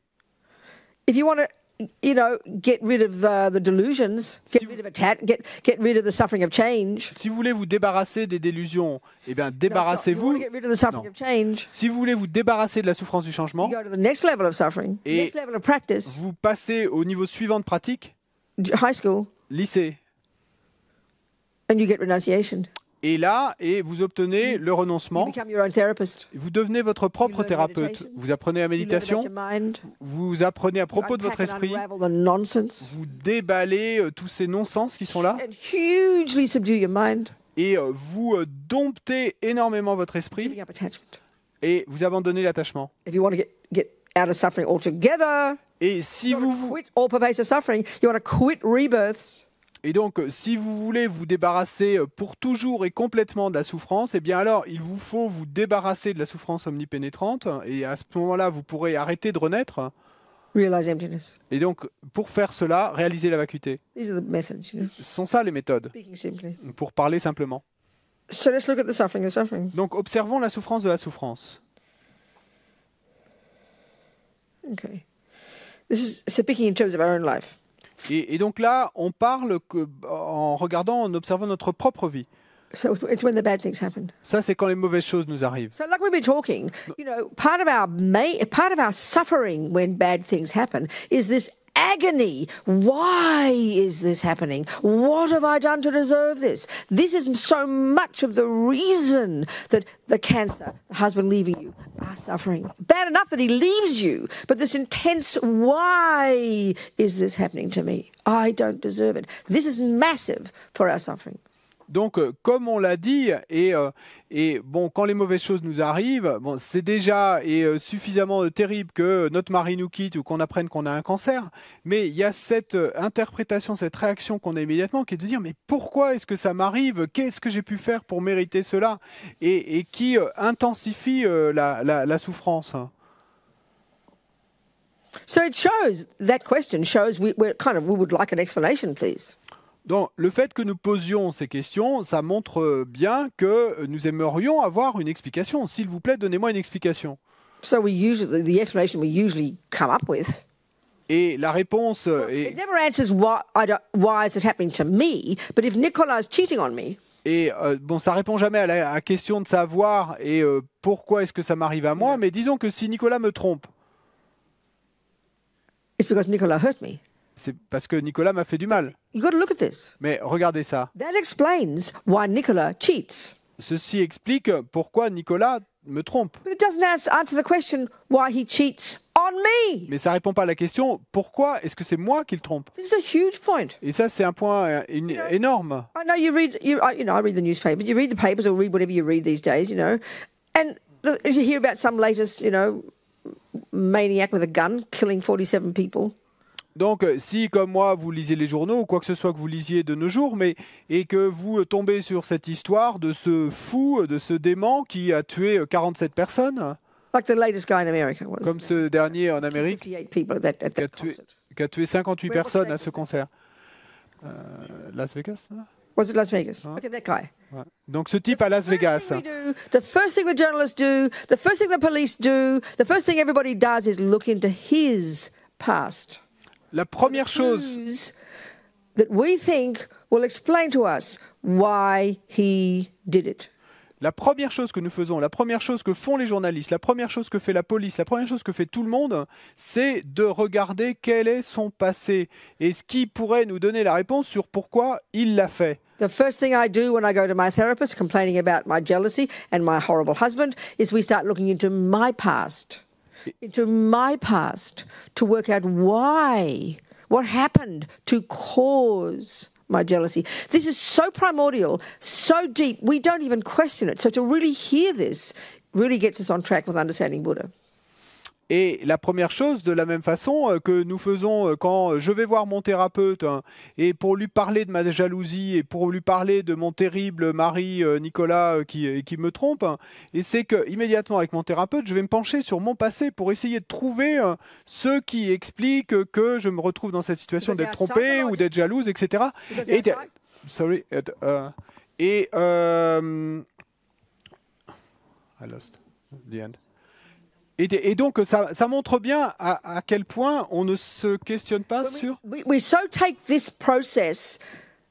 S1: If you want to, get rid of the delusions, get rid of get rid of the suffering of change.
S2: Si vous voulez vous débarrasser des délusions, eh bien
S1: You want
S2: débarrassez-vous.
S1: to get rid of the suffering
S2: Non.
S1: of change.
S2: Si vous voulez vous débarrasser de la souffrance du
S1: You
S2: changement,
S1: go to the next level of suffering,
S2: Et-
S1: next level of practice,
S2: vous passez au niveau suivant de pratique,
S1: high school,
S2: lycée.
S1: and you get renunciation.
S2: Et là, vous obtenez le
S1: You
S2: renoncement.
S1: become your own therapist.
S2: Vous devenez votre propre
S1: You learn
S2: thérapeute.
S1: meditation.
S2: Vous apprenez la
S1: You learn
S2: méditation,
S1: about your mind.
S2: vous apprenez à propos de
S1: Unpack
S2: votre
S1: and
S2: esprit,
S1: unravel the nonsense,
S2: vous déballez tous ces non-sens qui sont là,
S1: and hugely subdue your mind,
S2: et vous domptez énormément votre esprit,
S1: giving up attachment.
S2: et vous abandonnez l'attachement.
S1: If you want to get out of suffering altogether,
S2: Et si
S1: you want
S2: vous
S1: to quit all pervasive suffering. You want to quit rebirths.
S2: Et donc, si vous voulez vous débarrasser pour toujours et complètement de la souffrance, eh bien alors, il vous faut vous débarrasser de la souffrance omnipénétrante, et à ce moment-là, vous pourrez arrêter de renaître.
S1: Realize emptiness.
S2: Et donc, pour faire cela, réaliser la vacuité.
S1: These are the methods,
S2: Ce sont ça les méthodes,
S1: speaking simply.
S2: pour parler simplement.
S1: So let's look at the suffering of suffering.
S2: Donc, observons la souffrance de la souffrance.
S1: Okay. This is speaking in terms of our own life.
S2: Et donc là, on parle en regardant, en observant notre propre vie.
S1: So it's when the bad things happen.
S2: Ça, c'est quand les mauvaises choses nous arrivent.
S1: So like we've been talking, part of our suffering when bad things happen is this agony. Why is this happening? What have I done to deserve this? This is so much of the reason that the cancer, the husband leaving you, are suffering. Bad enough that he leaves you, but this intense, why is this happening to me? I don't deserve it. This is massive for our suffering.
S2: Donc, comme on l'a dit, et bon, quand les mauvaises choses nous arrivent, bon, c'est déjà suffisamment terrible que notre mari nous quitte ou qu'on apprenne qu'on a un cancer. Mais il y a cette interprétation, cette réaction qu'on a immédiatement, qui est de dire mais pourquoi est-ce que ça m'arrive? Qu'est-ce que j'ai pu faire pour mériter cela? Et qui intensifie la souffrance.
S1: So it shows, that question shows we would like an explanation, please.
S2: Donc, le fait que nous posions ces questions, ça montre bien que nous aimerions avoir une explication. S'il vous plaît, donnez-moi une explication.
S1: So the explanation we usually come up with.
S2: Et la réponse
S1: It
S2: est...
S1: never answers why is it happening to me, but if Nicola is cheating on me,
S2: Et bon, ça répond jamais à la question de savoir pourquoi est-ce que ça m'arrive à moi, mais disons que si Nicolas me trompe,
S1: it's because Nicola hurt me.
S2: c'est parce que Nicolas m'a fait du mal.
S1: You've got to look at this.
S2: Mais regardez ça.
S1: That explains why Nicola cheats.
S2: Ceci explique pourquoi Nicolas me trompe.
S1: But it doesn't answer the question why he cheats on me.
S2: Mais ça répond pas à la question pourquoi est-ce que c'est moi qui le trompe.
S1: This is a huge point.
S2: Et ça, c'est un point énorme.
S1: I know I read the newspaper. You read the papers or read whatever you read these days, and you hear about some latest, maniac with a gun killing 47 people.
S2: Donc, si, comme moi, vous lisez les journaux ou quoi que ce soit que vous lisiez de nos jours, et que vous tombez sur cette histoire de ce fou, de ce dément qui a tué 47 personnes,
S1: Like the latest guy in America.
S2: comme ce dernier en Amérique,
S1: 58 people at that concert.
S2: qui a tué 58
S1: Where was
S2: personnes
S1: that?
S2: à ce concert. Las Vegas, hein?
S1: Was it Las Vegas? Okay, that guy.
S2: Ouais. Donc, ce type à Las Vegas.
S1: The first thing the journalists do, the first thing the police do, the first thing everybody does is look into his past.
S2: La première chose...
S1: Clues that we think will explain to us why he did it.
S2: La première chose que nous faisons, la première chose que font les journalistes, la première chose que fait la police, la première chose que fait tout le monde, c'est de regarder quel est son passé et ce qui pourrait nous donner la réponse sur pourquoi il l'a fait.
S1: The first thing I do when I go to my therapist complaining about my jealousy and my horrible husband is we start looking into my past. into my past to work out why, what happened to cause my jealousy. This is so primordial, so deep, we don't even question it. So to really hear this really gets us on track with understanding Buddha.
S2: Et la première chose, de la même façon que nous faisons quand je vais voir mon thérapeute et pour lui parler de ma jalousie et pour lui parler de mon terrible mari Nicolas qui me trompe, et c'est que immédiatement avec mon thérapeute, je vais me pencher sur mon passé pour essayer de trouver ce qui explique que je me retrouve dans cette situation d'être trompée ou d'être jalouse, etc. Sorry. I lost the end. Et donc, ça montre bien à quel point on ne se questionne pas sur...
S1: We so take this process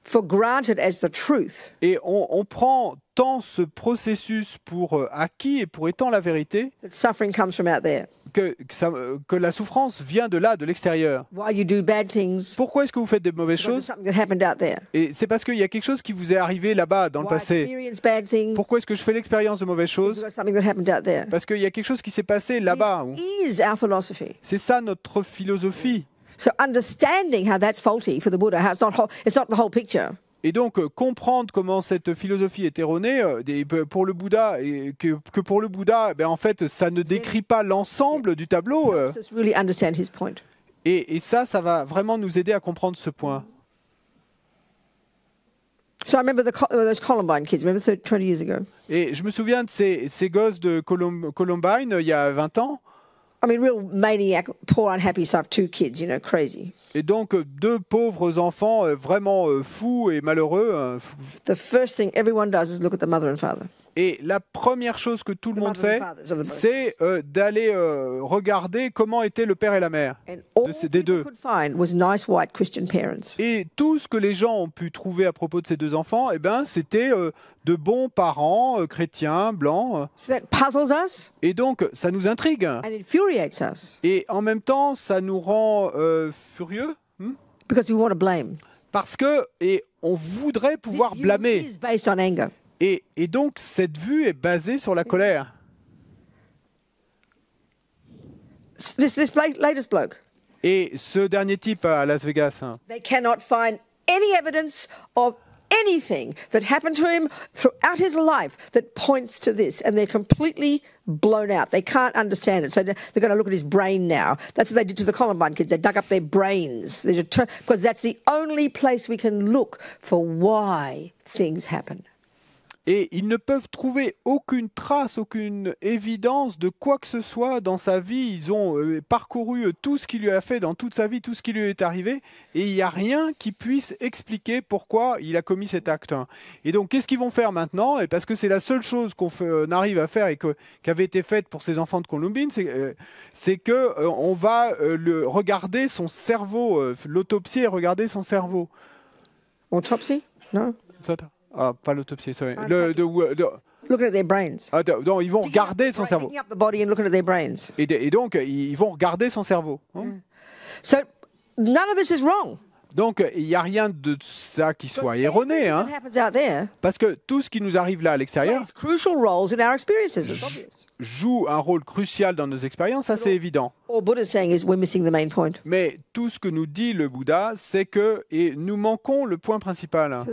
S1: for granted as the truth.
S2: Et on prend tant ce processus pour acquis et pour étant la vérité
S1: That suffering comes from out there.
S2: que la souffrance vient de là, de l'extérieur.
S1: Why you do bad things.
S2: Pourquoi est-ce que vous faites des mauvaises
S1: Because of
S2: choses?
S1: something that happened out there.
S2: Et c'est parce qu'il y a quelque chose qui vous est arrivé là-bas, dans le
S1: Why I
S2: passé.
S1: experience bad things.
S2: Pourquoi est-ce que je fais l'expérience de mauvaises choses?
S1: Because of something that happened out there.
S2: Parce qu'il y a quelque chose qui s'est passé là-bas.
S1: This is our philosophy.
S2: C'est ça notre philosophie.
S1: So understanding how that's faulty for the Buddha, how it's not the whole picture.
S2: Et donc, comprendre comment cette philosophie est erronée pour le Bouddha, et que pour le Bouddha, en fait, ça ne décrit pas l'ensemble du tableau.
S1: Just really understand his point.
S2: Et ça va vraiment nous aider à comprendre ce point.
S1: So I remember those Columbine kids, remember 20 years ago?
S2: Et je me souviens de ces gosses de Columbine, il y a 20 ans.
S1: I mean, real maniac, poor, unhappy stuff, 2 kids, you know, crazy.
S2: Et donc, 2 pauvres enfants vraiment fous et malheureux.
S1: The first thing everyone does is look at the mother and father.
S2: Et la première chose que tout le monde fait, c'est d'aller regarder comment étaient le père et la mère des deux. Et tout ce que les gens ont pu trouver à propos de ces 2 enfants, c'était de bons parents chrétiens, blancs. Et donc, ça nous intrigue. Et en même temps, ça nous rend furieux. Parce que on voudrait pouvoir blâmer. Et donc, cette vue est basée sur la colère.
S1: This latest bloke.
S2: Et ce dernier type à Las Vegas.
S1: They cannot find any evidence of anything that happened to him throughout his life that points to this, and they're completely blown out. They can't understand it, so they're going to look at his brain now. That's what they did to the Columbine kids. They dug up their brains because that's the only place we can look for why things happen.
S2: Et ils ne peuvent trouver aucune trace, aucune évidence de quoi que ce soit dans sa vie. Ils ont parcouru tout ce qu'il lui a fait dans toute sa vie, tout ce qui lui est arrivé, et il n'y a rien qui puisse expliquer pourquoi il a commis cet acte. Et donc, qu'est-ce qu'ils vont faire maintenant? Et parce que c'est la seule chose qu'on arrive à faire et qui avait été faite pour ces enfants de Columbine, c'est que on va regarder son cerveau, l'autopsie et regarder son cerveau.
S1: Autopsie? Non.
S2: Ah, pas l'autopsie, sorry.
S1: Look at their brains.
S2: Non, ils vont regarder son cerveau. Et donc, ils vont regarder son cerveau.
S1: So, none of this is wrong.
S2: Donc, il n'y a rien de ça qui soit erroné. Parce que tout ce qui nous arrive là à l'extérieur joue un rôle crucial dans nos expériences, ça c'est évident. Mais tout ce que nous dit le Bouddha, c'est que nous manquons le point principal.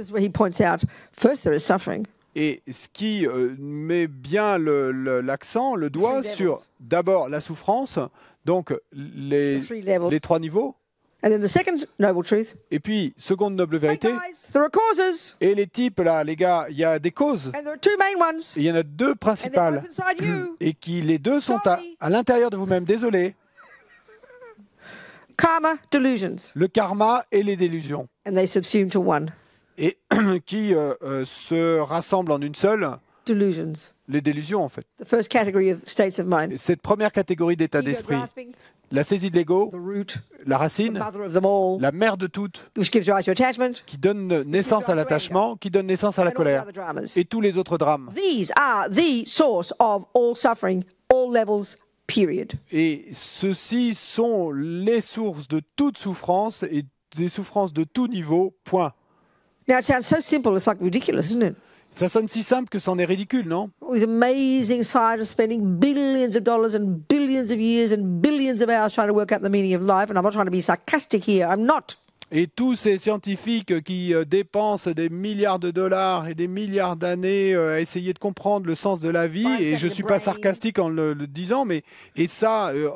S2: Et ce qui met bien l'accent, le doigt sur d'abord la souffrance, donc les 3 niveaux.
S1: And then the second noble truth.
S2: Et puis, seconde noble vérité.
S1: Hey guys, there are causes.
S2: Et les types là, les gars, il y a des causes.
S1: And there are 2 main ones.
S2: Et il y en a 2 principales.
S1: And they're both inside you.
S2: Et qui les 2 sont à l'intérieur de vous-même. Désolé.
S1: Karma, delusions.
S2: Le karma et les délusions.
S1: And they subsume to one.
S2: Et qui se rassemblent en une seule.
S1: Delusions.
S2: Les délusions, en fait.
S1: The first category of states of mind.
S2: Cette première catégorie d'état d'esprit. La saisie de l'ego, la racine, la mère de toutes, qui donne naissance à l'attachement, qui donne naissance à la colère, et tous les autres drames. Et ceux-ci sont les sources de toute souffrance et des souffrances de tout niveau, point.
S1: Now it sounds so simple, it's like ridiculous, isn't it?
S2: Ça sonne si simple que c'en est ridicule, non?
S1: These amazing scientists spending billions of dollars and billions of years and billions of hours trying to work out the meaning of life. And I'm not trying to be sarcastic here. I'm not.
S2: Et tous ces scientifiques qui dépensent des milliards de dollars et des milliards d'années à essayer de comprendre le sens de la vie, et je ne suis pas sarcastique en le disant, mais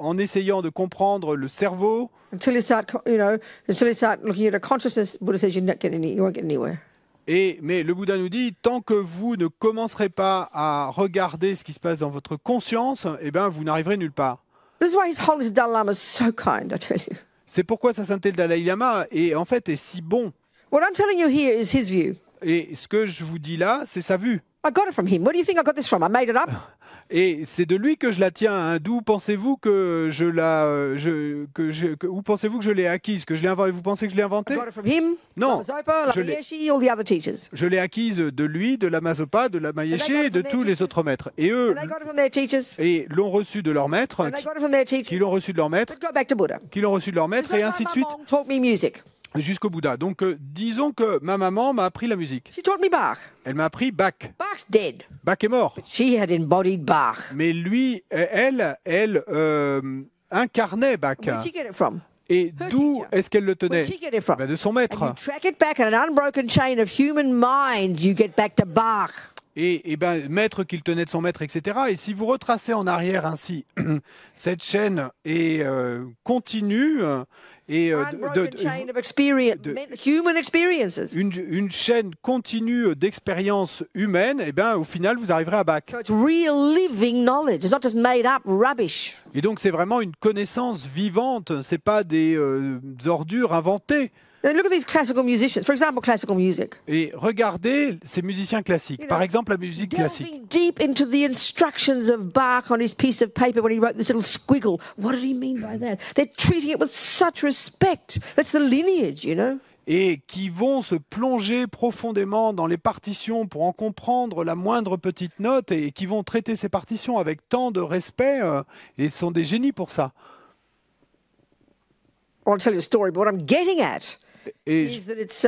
S2: en essayant de comprendre le cerveau.
S1: Until you start looking at a consciousness, Buddha says you won't get anywhere.
S2: Mais le Bouddha nous dit, tant que vous ne commencerez pas à regarder ce qui se passe dans votre conscience, eh ben, vous n'arriverez nulle part.
S1: This is why His Holiness the Dalai Lama is so kind, I tell you.
S2: C'est pourquoi sa sainteté le Dalai Lama est si bon.
S1: What I'm telling you here is his view.
S2: Et ce que je vous dis là, c'est sa vue.
S1: I got it from him. Where do you think I got this from? I made it up.
S2: Et c'est de lui que je la tiens. Hein. D'où pensez-vous que où pensez-vous que je l'ai acquise, que je l'ai inventée? Vous pensez que je l'ai inventée?
S1: I got it from him.
S2: Non.
S1: Zopa, Lama-Yeshe, all the other teachers.
S2: Je l'ai acquise de lui, de Lama Zopa, de Lama-Yeshe et de tous les autres maîtres. Et eux l'ont reçu de leur maître, qui l'ont reçu de leur maître, qui l'ont reçu de leur maître, et ainsi de suite. Jusqu'au Bouddha. Donc, disons que ma maman m'a appris la musique.
S1: She taught me Bach.
S2: Elle m'a appris Bach.
S1: Bach's dead.
S2: Bach est mort.
S1: But she had embodied Bach.
S2: Mais lui, elle incarnait Bach.
S1: Where'd she get it from?
S2: Et d'où est-ce qu'elle le tenait? Ben, de son maître.
S1: And you track it back on an unbroken chain of human mind, you get back to Bach.
S2: Et ben, maître qu'il tenait de son maître, etc. Et si vous retracez en arrière ainsi, cette chaîne est continue. Et une chaîne continue d'expériences humaines, et ben au final vous arriverez à Bach.
S1: So it's real living knowledge. It's not just made up rubbish.
S2: Et donc c'est vraiment une connaissance vivante, c'est pas des ordures inventées.
S1: And look at these classical musicians. For example, classical music.
S2: Et regardez ces musiciens classiques. Par exemple, la musique classique.
S1: Delving deep into the instructions of Bach on his piece of paper when he wrote this little squiggle. What did he mean by that? They're treating it with such respect. That's the lineage, you know.
S2: Et qui vont se plonger profondément dans les partitions pour en comprendre la moindre petite note et qui vont traiter ces partitions avec tant de respect et sont des génies pour ça.
S1: I want to tell you a story, but what I'm getting at is that it's,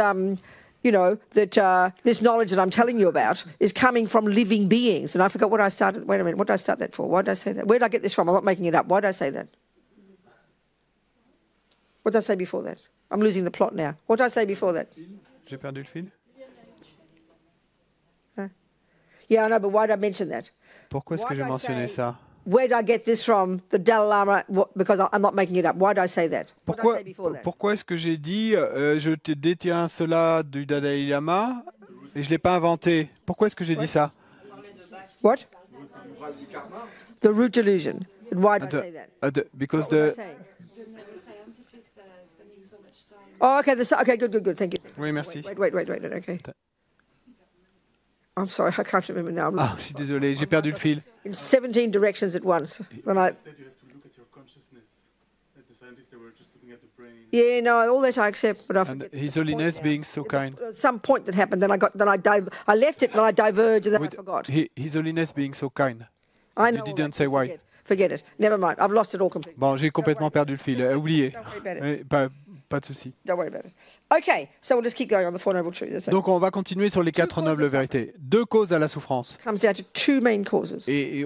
S1: this knowledge that I'm telling you about is coming from living beings. And I forgot what I started. Wait a minute, what did I start that for? Why did I say that? Where did I get this from? I'm not making it up. Why did I say that? What did I say before that? I'm losing the plot now. What did I say before that?
S2: J'ai perdu le fil.
S1: Yeah, I know, but why did I mention that?
S2: Pourquoi est-ce que j'ai mentionné ça?
S1: Where did I get this from? The Dalai Lama, because I'm not making it up. Why did I say that?
S2: Pourquoi est-ce que j'ai dit je te détiens cela du Dalai Lama et je l'ai pas inventé? Pourquoi est-ce que j'ai dit ça?
S1: What? The root delusion. And why did I say that?
S2: Because
S1: Oh, okay. Okay. Good. Thank you.
S2: Oui, merci.
S1: Wait. Okay. I'm sorry, I can't remember now.
S2: Ah, je suis désolé, j'ai perdu le fil.
S1: In 17 directions at once. Yeah, no, all that I accept, but I forget.
S2: And His Holiness being so kind.
S1: Some point that happened, then I left it, and I diverged, and then I forgot.
S2: His Holiness being so kind.
S1: I know.
S2: You didn't say why.
S1: Forget it. Never mind. I've lost it all completely.
S2: Bon, j'ai complètement perdu le fil. Oubliez. Pas de souci.
S1: Don't worry about it. Okay, so we'll just keep going on the Four Noble Truths.
S2: Donc on va continuer sur les quatre nobles vérités. Deux causes à la souffrance.
S1: Comes down to two main causes.
S2: Et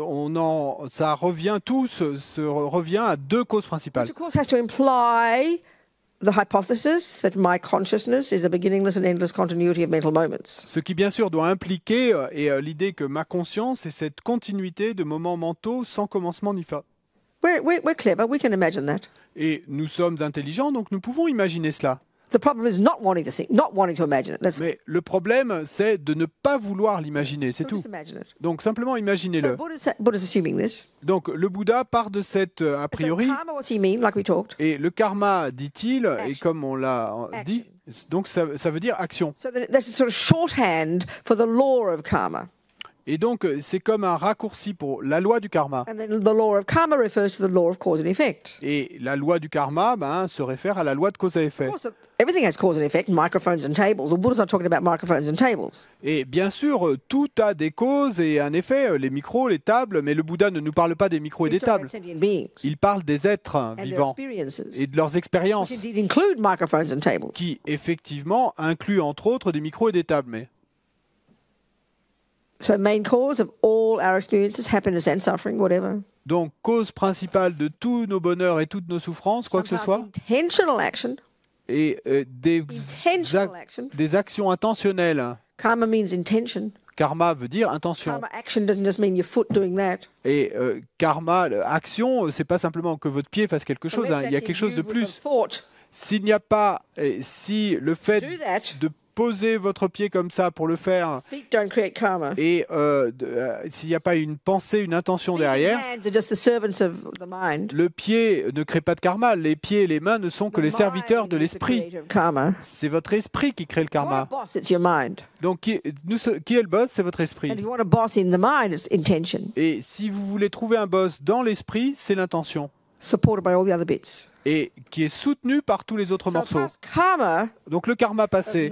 S2: ça revient se revient à deux causes principales.
S1: Which of course has to imply the hypothesis that my consciousness is a beginningless and endless continuity of mental moments.
S2: Ce qui bien sûr doit impliquer l'idée que ma conscience est cette continuité de moments mentaux sans commencement ni fin.
S1: We're clever, we can imagine that.
S2: Et nous sommes intelligents, donc nous pouvons imaginer cela.
S1: The problem is not wanting to imagine it.
S2: Mais le problème, c'est de ne pas vouloir l'imaginer, c'est tout. Donc simplement imaginez-le.
S1: Buddha's assuming this.
S2: Donc le Bouddha part de cette a priori. Et le karma, dit-il, et comme on l'a dit, donc ça veut dire action.
S1: So that's a sort of shorthand for the law of karma.
S2: Et donc, c'est comme un raccourci pour la loi du karma.
S1: And then the law of karma refers to the law of cause and effect.
S2: Et la loi du karma se réfère à la loi de cause à effet.
S1: Of course, everything has cause and effect, microphones and tables. The Buddha's not talking about microphones and tables.
S2: Et bien sûr, tout a des causes et un effet, les micros, les tables, mais le Bouddha ne nous parle pas des micros et des tables. Il parle des êtres vivants et de leurs expériences, qui effectivement incluent entre autres des micros et des tables. Mais
S1: So main cause of all our experiences, happiness and suffering, whatever.
S2: Donc, cause principale de tous nos bonheurs et toutes nos souffrances, quoi que ce soit.
S1: Intentional action.
S2: Et des actions intentionnelles.
S1: Karma means intention.
S2: Karma veut dire intention.
S1: Karma action doesn't just mean your foot doing that.
S2: Et karma, action, c'est pas simplement que votre pied fasse quelque chose, hein, il y a quelque chose de plus. S'il n'y a pas, si le fait de poser votre pied comme ça pour le faire, et s'il n'y a pas une pensée, une intention derrière, le pied ne crée pas de karma. Les pieds et les mains ne sont que les serviteurs de l'esprit. C'est votre esprit qui crée le karma. Donc, qui est le boss? C'est votre esprit. Et si vous voulez trouver un boss dans l'esprit, c'est l'intention. Et qui est soutenu par tous les autres morceaux. Donc le karma passé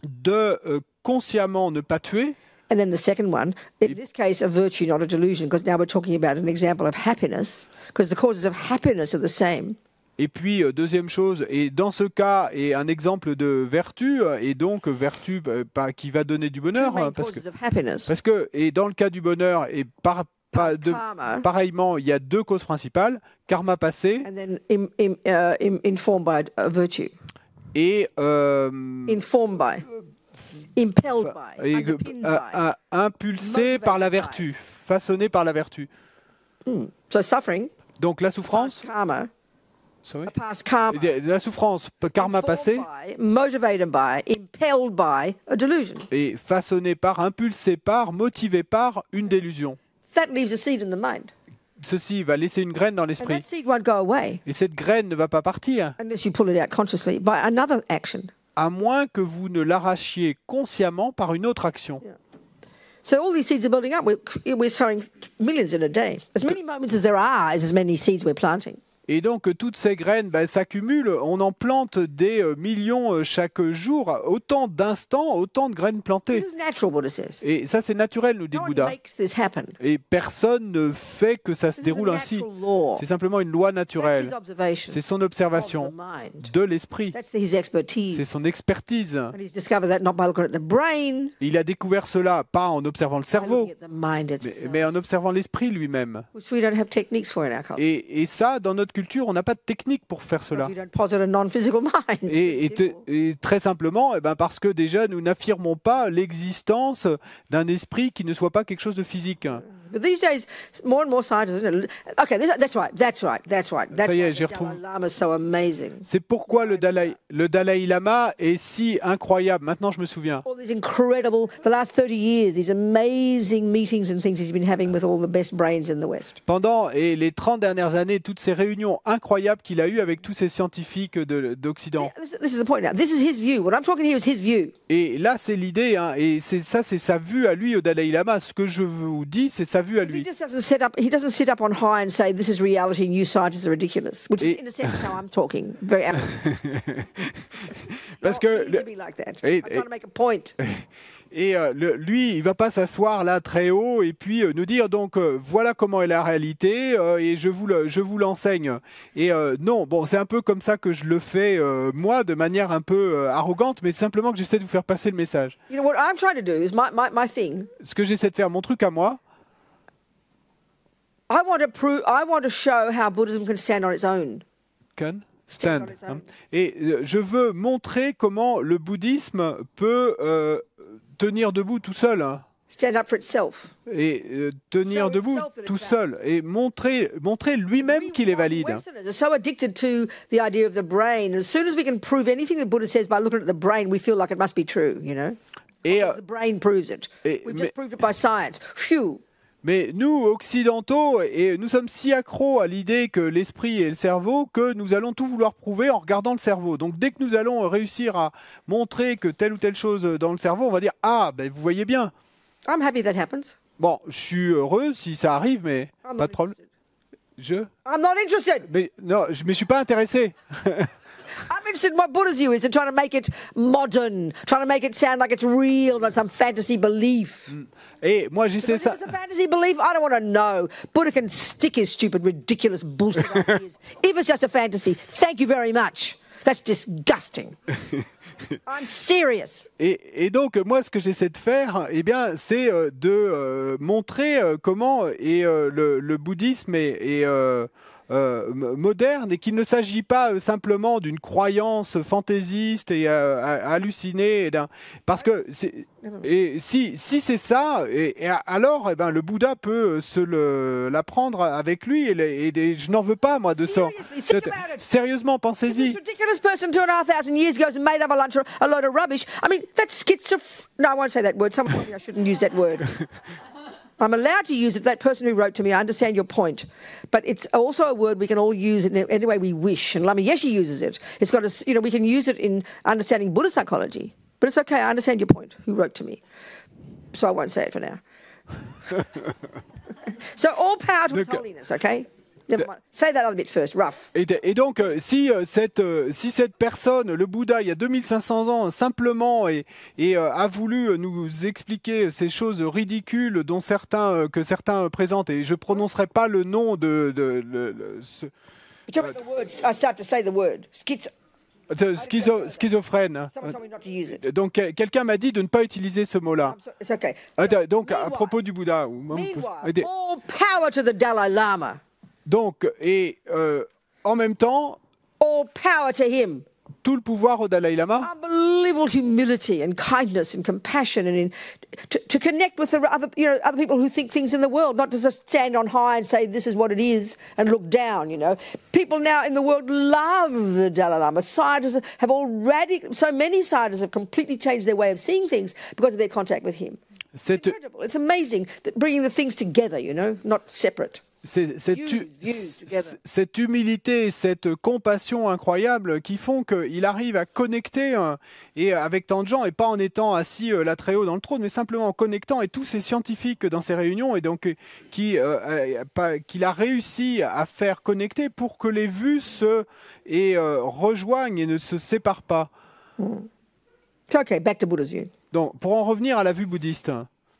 S2: de consciemment ne pas tuer.
S1: And then the second one, in this case, a virtue, not a delusion, because now we're talking about an example of happiness, because the causes of happiness are the same.
S2: Et puis, deuxième chose, et dans ce cas, est un exemple de vertu, et donc vertu qui va donner du bonheur, parce que, et dans le cas du bonheur, et pareillement, il y a deux causes principales, karma passé
S1: informed by virtue.
S2: Et
S1: informed by. Impelled by.
S2: Impulsé par la vertu, façonné par la vertu.
S1: So suffering,
S2: donc la souffrance,
S1: karma,
S2: la souffrance, karma passé,
S1: motivated by, impelled by a delusion.
S2: Et façonné par, impulsé par, motivé par une délusion.
S1: That leaves a seed in the mind.
S2: Ceci va laisser une graine dans l'esprit.
S1: And that seed won't go away.
S2: Et cette graine ne va pas partir.
S1: Unless you pull it out consciously by another action.
S2: À moins que vous ne l'arrachiez consciemment par une autre action.
S1: Yeah. So all these seeds are building up. We're sowing millions in a day. As many moments as there are, as many seeds we're planting.
S2: Et donc, toutes ces graines s'accumulent. On en plante des millions chaque jour. Autant d'instants, autant de graines plantées.
S1: This is natural, Buddha says.
S2: Et ça, c'est naturel, nous dit le Bouddha.
S1: No one makes this happen.
S2: Et personne ne fait que ça se déroule ainsi. C'est simplement une loi naturelle. C'est son observation de l'esprit. C'est son expertise. Il a découvert cela, pas en observant le cerveau, mais en observant l'esprit lui-même. Et ça, dans notre culture, on n'a pas de technique pour faire cela. Et très simplement, parce que déjà, nous n'affirmons pas l'existence d'un esprit qui ne soit pas quelque chose de physique.
S1: But these days, more and more scientists. Okay, that's right. That's
S2: Ça y est, j'y retrouve.
S1: Dalai Lama is so amazing.
S2: C'est pourquoi le Dalai Lama est si incroyable. Maintenant, je me souviens.
S1: All these incredible, the last 30 years, these amazing meetings and things he's been having with all the best brains in the West.
S2: Pendant les 30 dernières années, toutes ces réunions incroyables qu'il a eues avec tous ces scientifiques d'Occident.
S1: This is the point now. This is his view. What I'm talking here is his view.
S2: Et là, c'est l'idée, hein, et c'est sa vue à lui, au Dalai Lama. Ce que je vous dis, c'est sa vue à lui.
S1: He doesn't sit up on high and say this is reality and you scientists are ridiculous, which is in a sense how I'm talking. Very
S2: Parce que
S1: I'm trying to make a point.
S2: Et lui, il va pas s'asseoir là très haut et puis nous dire donc voilà comment est la réalité et je vous l'enseigne. Et non, bon, c'est un peu comme ça que je le fais moi, de manière un peu arrogante, mais simplement que j'essaie de vous faire passer le message.
S1: You know what I'm trying to do is my thing.
S2: Ce que j'essaie de faire, mon truc à moi.
S1: I want to show how Buddhism can stand on its own.
S2: Stand. Et je veux montrer comment le bouddhisme peut tenir debout tout seul.
S1: Stand up for itself.
S2: Et tenir debout tout seul et montrer lui-même qu'il est valide.
S1: Westerners are so addicted to the idea of the brain. As soon as we can prove anything the Buddha says by looking at the brain, we feel like it must be true, you know.
S2: Et
S1: the brain proves it. We've just proved it by science. Phew.
S2: Mais nous, occidentaux, et nous sommes si accros à l'idée que l'esprit est le cerveau que nous allons tout vouloir prouver en regardant le cerveau. Donc dès que nous allons réussir à montrer que telle ou telle chose dans le cerveau, on va dire « Ah, ben, vous voyez bien ».
S1: I'm happy that happens.
S2: Bon, je suis heureux si ça arrive, mais pas de problème.
S1: I'm not interested.
S2: Mais non, je ne suis pas intéressé.
S1: I'm interested in what Buddha's view is and trying to make it modern, trying to make it sound like it's real, not some fantasy belief.
S2: Et moi, j'essaie ça.
S1: If it's a fantasy belief, I don't want to know. Buddha can stick his stupid, ridiculous bullshit ideas. If it's just a fantasy, thank you very much. That's disgusting. I'm serious.
S2: Et donc, moi, ce que j'essaie de faire, eh bien, c'est de montrer comment le bouddhisme est moderne et qu'il ne s'agit pas simplement d'une croyance fantaisiste et hallucinée. Parce que si c'est ça, alors eh ben, le Bouddha peut l'apprendre avec lui et je n'en veux pas, moi, de ça. Sérieusement, pensez-y.
S1: This ridiculous person 2,500 years ago has made up a load of rubbish. I mean, that's schizophrenia. No, I won't say that word. Someone told me I shouldn't use that word. I'm allowed to use it. That person who wrote to me, I understand your point. But it's also a word we can all use in any way we wish. And Lama Yeshe uses it. It's got a, we can use it in understanding Buddhist psychology. But it's okay, I understand your point, who wrote to me. So I won't say it for now. So all power to His holiness, okay? Never mind. Say that other bit first, rough.
S2: Et donc, si cette personne, le Bouddha, il y a 2500 ans, simplement a voulu nous expliquer ces choses ridicules que certains présentent, et je ne prononcerai pas le nom
S1: I start to say the word.
S2: Schizophrène. Donc, quelqu'un m'a dit de ne pas utiliser ce mot-là.
S1: Okay.
S2: Donc, à propos du Bouddha.
S1: All power to the Dalai Lama.
S2: Donc, en même temps,
S1: all power to him.
S2: Tout le pouvoir au Dalai Lama.
S1: Unbelievable humility and kindness and compassion, and to connect with the other people who think things in the world, not to just stand on high and say this is what it is and look down. People now in the world love the Dalai Lama. Scientists have so many scientists have completely changed their way of seeing things because of their contact with him. It's incredible. It's amazing that bringing the things together, not separate.
S2: Cette humilité et cette compassion incroyable qui font qu'il arrive à connecter avec tant de gens, et pas en étant assis là très haut dans le trône, mais simplement en connectant, et tous ces scientifiques dans ces réunions, et donc qu'il a réussi à faire connecter pour que les vues se rejoignent et ne se séparent pas.
S1: Okay, back to Buddha's view.
S2: Donc, pour en revenir à la vue bouddhiste,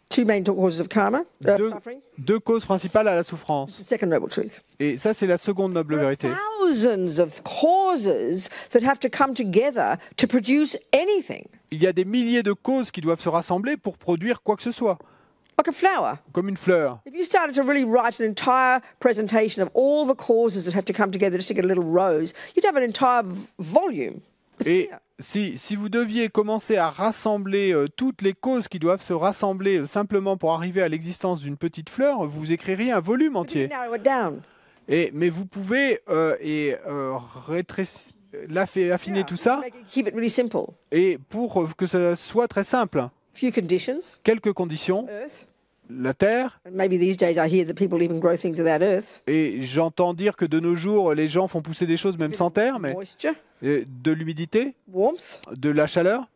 S1: two main causes of karma, suffering.
S2: Deux causes principales à la souffrance.
S1: The second noble truth.
S2: Et ça, c'est la seconde noble vérité.
S1: Thousands of causes that have to come together to produce anything.
S2: Il y a des milliers de causes qui doivent se rassembler pour produire quoi que ce soit.
S1: Like a flower.
S2: Comme une fleur.
S1: If you started to really write an entire presentation of all the causes that have to come together just to get a little rose, you'd have an entire volume.
S2: Et si vous deviez commencer à rassembler toutes les causes qui doivent se rassembler simplement pour arriver à l'existence d'une petite fleur, vous écririez un volume entier. Mais vous pouvez affiner tout ça, et pour que ça soit très simple. Quelques conditions. La terre. Et j'entends dire que de nos jours, les gens font pousser des choses même sans terre, mais de l'humidité, de la chaleur,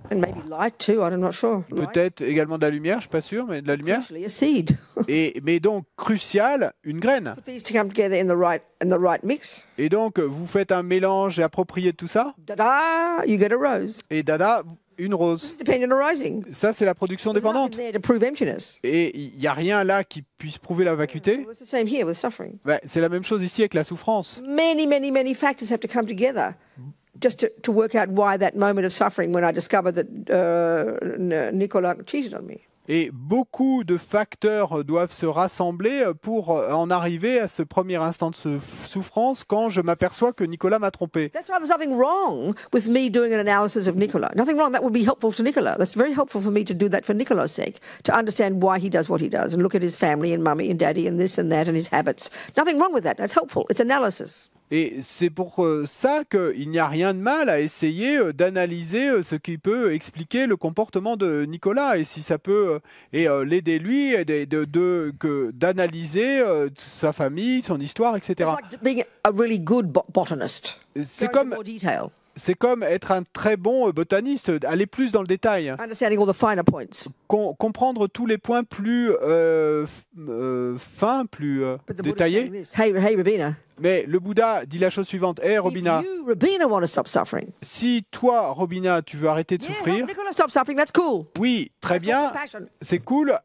S2: peut-être également de la lumière, je ne suis pas sûr, mais de la lumière. Mais donc, crucial, une graine. Et donc, vous faites un mélange approprié de tout ça. Et dada, une rose. Ça, c'est la production dépendante. Et il n'y a rien là qui puisse prouver la vacuité. C'est la même chose ici avec la souffrance.
S1: Many factors have to come together just to work out why that moment of suffering when I discovered that Nicola cheated on me.
S2: Et beaucoup de facteurs doivent se rassembler pour en arriver à ce premier instant de souffrance quand je m'aperçois que Nicolas m'a trompé.
S1: That's why there's nothing wrong with me doing an analysis of Nicola. Nothing wrong. That would be helpful to Nicola. That's very helpful for me to do that for Nicola's sake, to understand why he does what he does and look at his family and mummy and daddy and this and that and his habits. Nothing wrong with that. That's helpful. It's analysis.
S2: Et c'est pour ça qu'il n'y a rien de mal à essayer d'analyser ce qui peut expliquer le comportement de Nicolas, et si ça peut l'aider lui d'analyser sa famille, son histoire, etc. C'est comme être un très bon botaniste, aller plus dans le détail, comprendre tous les points plus fins, plus détaillés.
S1: Hey, Rabina.
S2: Mais le Bouddha dit la chose suivante. Hé, Robina,
S1: If you, Robina, want to stop suffering,
S2: si toi, Robina, tu veux arrêter de
S1: yeah,
S2: souffrir,
S1: help Nicola stop suffering, that's cool.
S2: oui, très
S1: That's called
S2: bien,
S1: compassion.
S2: c'est cool,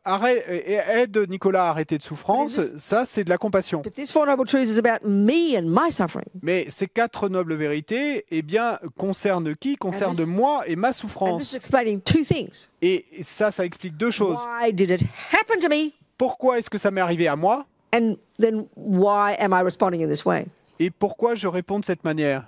S2: aide Nicolas à arrêter de souffrance, ça c'est de la compassion.
S1: But this Four Noble Truths is about me and my suffering.
S2: Mais ces 4 nobles vérités, eh bien, concernent qui? Concernent moi et ma
S1: And this is
S2: souffrance.
S1: explaining two things.
S2: Et ça explique 2 choses.
S1: Why did it happen to me?
S2: Pourquoi est-ce que ça m'est arrivé à moi?
S1: And then why am I responding in this way?
S2: Et pourquoi je réponds de cette manière?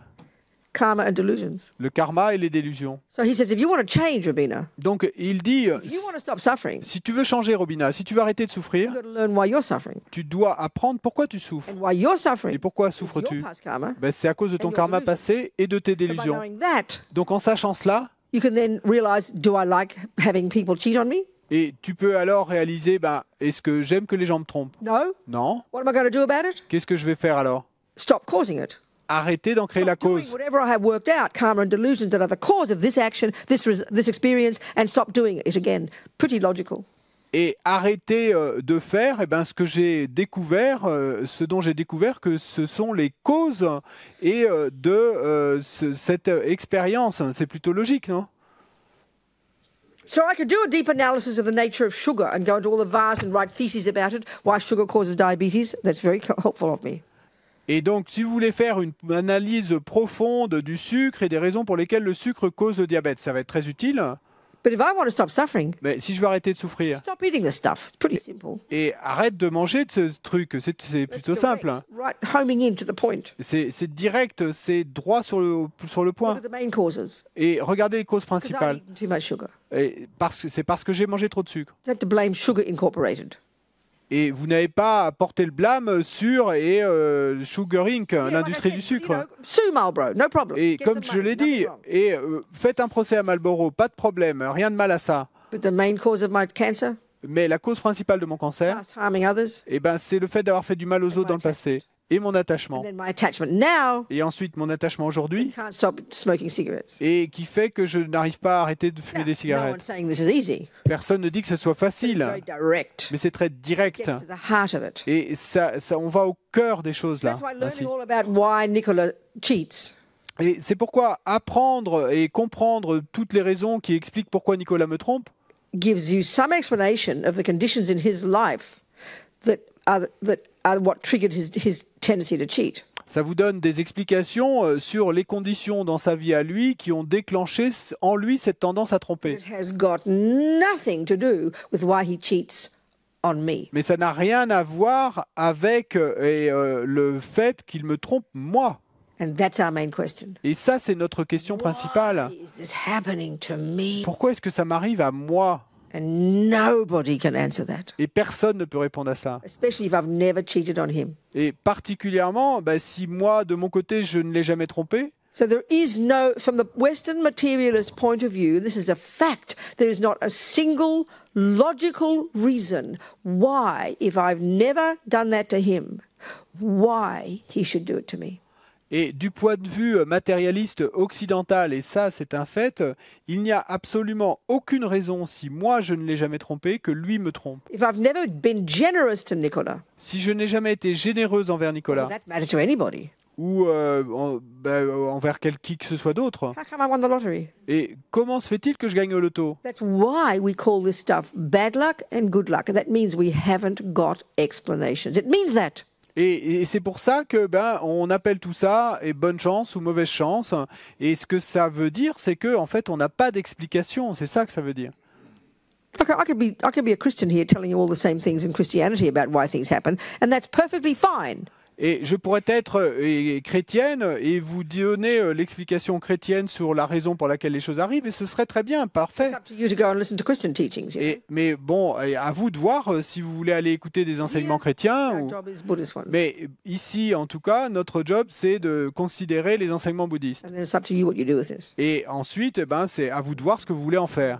S1: Karma and delusions.
S2: Le karma et les délusions.
S1: So he says, if you want to change, Robina,
S2: Donc, il dit,
S1: if you want to stop suffering,
S2: si tu veux changer, Robina, si tu veux arrêter de souffrir,
S1: you've got to learn why you're suffering.
S2: tu dois apprendre pourquoi tu souffres.
S1: And why you're
S2: Et
S1: suffering
S2: pourquoi
S1: is your
S2: souffres-tu?
S1: past karma.
S2: Ben, c'est à cause de ton
S1: your
S2: karma
S1: delusions.
S2: passé et de tes
S1: So by
S2: délusions.
S1: knowing that,
S2: Donc, en sachant cela,
S1: you can then realize, do I like having people cheat on me?
S2: et tu peux alors réaliser, est-ce que j'aime que les gens me trompent?
S1: No.
S2: Non.
S1: What am I going to do about it?
S2: Qu'est-ce que je vais faire alors?
S1: Stop causing it.
S2: Arrêter d'en créer la
S1: Stop doing
S2: cause.
S1: whatever I have worked out, karma and delusions that are the cause of this action, this experience, and stop doing it again. Pretty logical.
S2: Et arrêter de faire ce que j'ai découvert, ce dont j'ai découvert que ce sont les causes et de cette expérience. C'est plutôt logique, non?
S1: So I could do a deep analysis of the nature of sugar and go into all the vast and write theses about it, why sugar causes diabetes. That's very helpful of me.
S2: Et donc, si vous voulez faire une analyse profonde du sucre et des raisons pour lesquelles le sucre cause le diabète, ça va être très utile.
S1: But if I want to stop suffering,
S2: Mais si je veux arrêter de souffrir
S1: stop eating this stuff. It's pretty simple.
S2: et arrête de manger de ce truc, c'est plutôt
S1: It's
S2: simple.
S1: direct, right, homing in to the point.
S2: C'est direct, c'est droit sur le
S1: Look
S2: point.
S1: at the main causes.
S2: Et regardez les causes
S1: Because I've
S2: principales.
S1: eaten too much sugar.
S2: C'est parce que j'ai mangé trop de sucre.
S1: You have to blame Sugar Incorporated.
S2: Et vous n'avez pas à porter le blâme sur Sugar Inc.,
S1: Yeah, like
S2: l'industrie
S1: I
S2: du
S1: said,
S2: sucre.
S1: sue Marlboro, no problem.
S2: Et
S1: Get
S2: comme
S1: some
S2: je
S1: money,
S2: l'ai dit,
S1: nothing wrong.
S2: faites un procès à Marlboro, pas de problème, rien de mal à ça.
S1: But the main cause of my cancer,
S2: Mais la cause principale de mon cancer,
S1: past harming others,
S2: c'est le fait d'avoir fait du mal aux autres dans le passé et mon attachement.
S1: and then my attachment now
S2: Et ensuite mon attachement aujourd'hui
S1: can't stop smoking cigarettes.
S2: et qui fait que je n'arrive pas à arrêter de fumer des
S1: No one's
S2: cigarettes.
S1: saying this is easy.
S2: Personne ne dit que ce soit
S1: It's
S2: facile,
S1: very direct.
S2: mais c'est très direct.
S1: Gets to the heart of it.
S2: Et on va au cœur des choses là.
S1: That's why
S2: ainsi.
S1: learning all about why Nicola cheats
S2: Et c'est pourquoi apprendre et comprendre toutes les raisons qui expliquent pourquoi Nicolas me trompe,
S1: gives you some explanation of the conditions in his life that are what triggered his tendency to cheat.
S2: ça vous donne des explications sur les conditions dans sa vie à lui qui ont déclenché en lui cette tendance à tromper.
S1: It has got nothing to do with why he cheats on me.
S2: Mais ça n'a rien à voir avec le fait qu'il me trompe moi.
S1: And that's our main question.
S2: Et ça, c'est notre question principale.
S1: Why is this happening to me?
S2: Pourquoi est-ce que ça m'arrive à moi?
S1: And nobody can answer that,
S2: Et personne ne peut répondre à ça.
S1: especially if I've never cheated on him.
S2: Et particulièrement, si moi, de mon côté, je ne l'ai jamais trompé,
S1: So there is no, from the Western materialist point of view, this is a fact. There is not a single logical reason why, if I've never done that to him, why he should do it to me.
S2: et du point de vue matérialiste occidental, et ça c'est un fait, il n'y a absolument aucune raison, si moi je ne l'ai jamais trompé, que lui me trompe.
S1: If I've never been generous to Nicola,
S2: Si je n'ai jamais été généreuse envers
S1: does
S2: Nicolas,
S1: that matter to anybody?
S2: ou envers qui que ce soit d'autre,
S1: How come I won the lottery?
S2: et comment se fait-il que je gagne au loto?
S1: That's why we call this stuff bad luck and good luck. And that means we haven't got explanations. It means that.
S2: Et c'est pour ça que on appelle tout ça bonne chance ou mauvaise chance. Et ce que ça veut dire, c'est que en fait, on n'a pas d'explication. C'est ça que ça veut dire.
S1: Okay, I could be a Christian here telling you all the same things in Christianity about why things happen, and that's perfectly fine.
S2: Et je pourrais être chrétienne et vous donner l'explication chrétienne sur la raison pour laquelle les choses arrivent, et ce serait très bien, parfait.
S1: It's up to you to go and listen to Christian teachings.
S2: Mais bon, à vous de voir si vous voulez aller écouter des enseignements chrétiens.
S1: Our job is Buddhist ones.
S2: Mais ici, en tout cas, notre job, c'est de considérer les enseignements bouddhistes.
S1: And then it's up to you what you do with this.
S2: Et ensuite, c'est à vous de voir ce que vous voulez en faire.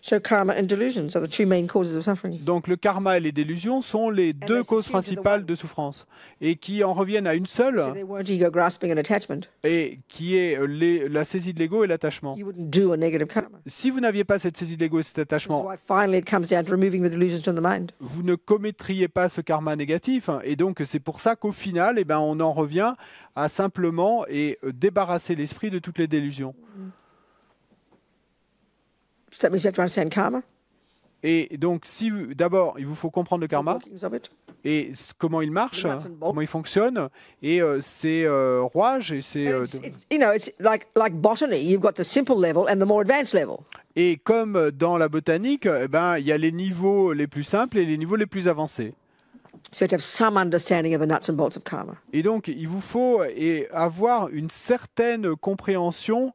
S1: So karma and delusions are the two main causes of suffering.
S2: Donc le karma et les délusions sont les deux causes principales de souffrance et qui en reviennent à une seule
S1: So they weren't ego grasping and attachment.
S2: et qui est la saisie de l'ego et l'attachement.
S1: You wouldn't do a negative karma.
S2: Si vous n'aviez pas cette saisie de l'ego et cet
S1: This is
S2: attachement,
S1: why finally it comes down to removing the delusions from the mind.
S2: vous ne commettriez pas ce karma négatif et donc c'est pour ça qu'au final, eh ben, on en revient à simplement débarrasser l'esprit de toutes les délusions.
S1: So that means you have to understand karma,
S2: Et donc, d'abord, il vous faut comprendre le
S1: the
S2: karma
S1: workings of it.
S2: et comment il marche,
S1: The nuts and bolts.
S2: comment il fonctionne, et ses rouages et
S1: And it's like botany. You've got the simple level and the more advanced level.
S2: Et comme dans la botanique, eh ben, il y a les niveaux les plus simples et les niveaux les plus avancés.
S1: So you have to have some understanding of the nuts and bolts of karma.
S2: Et donc, il vous faut avoir une certaine compréhension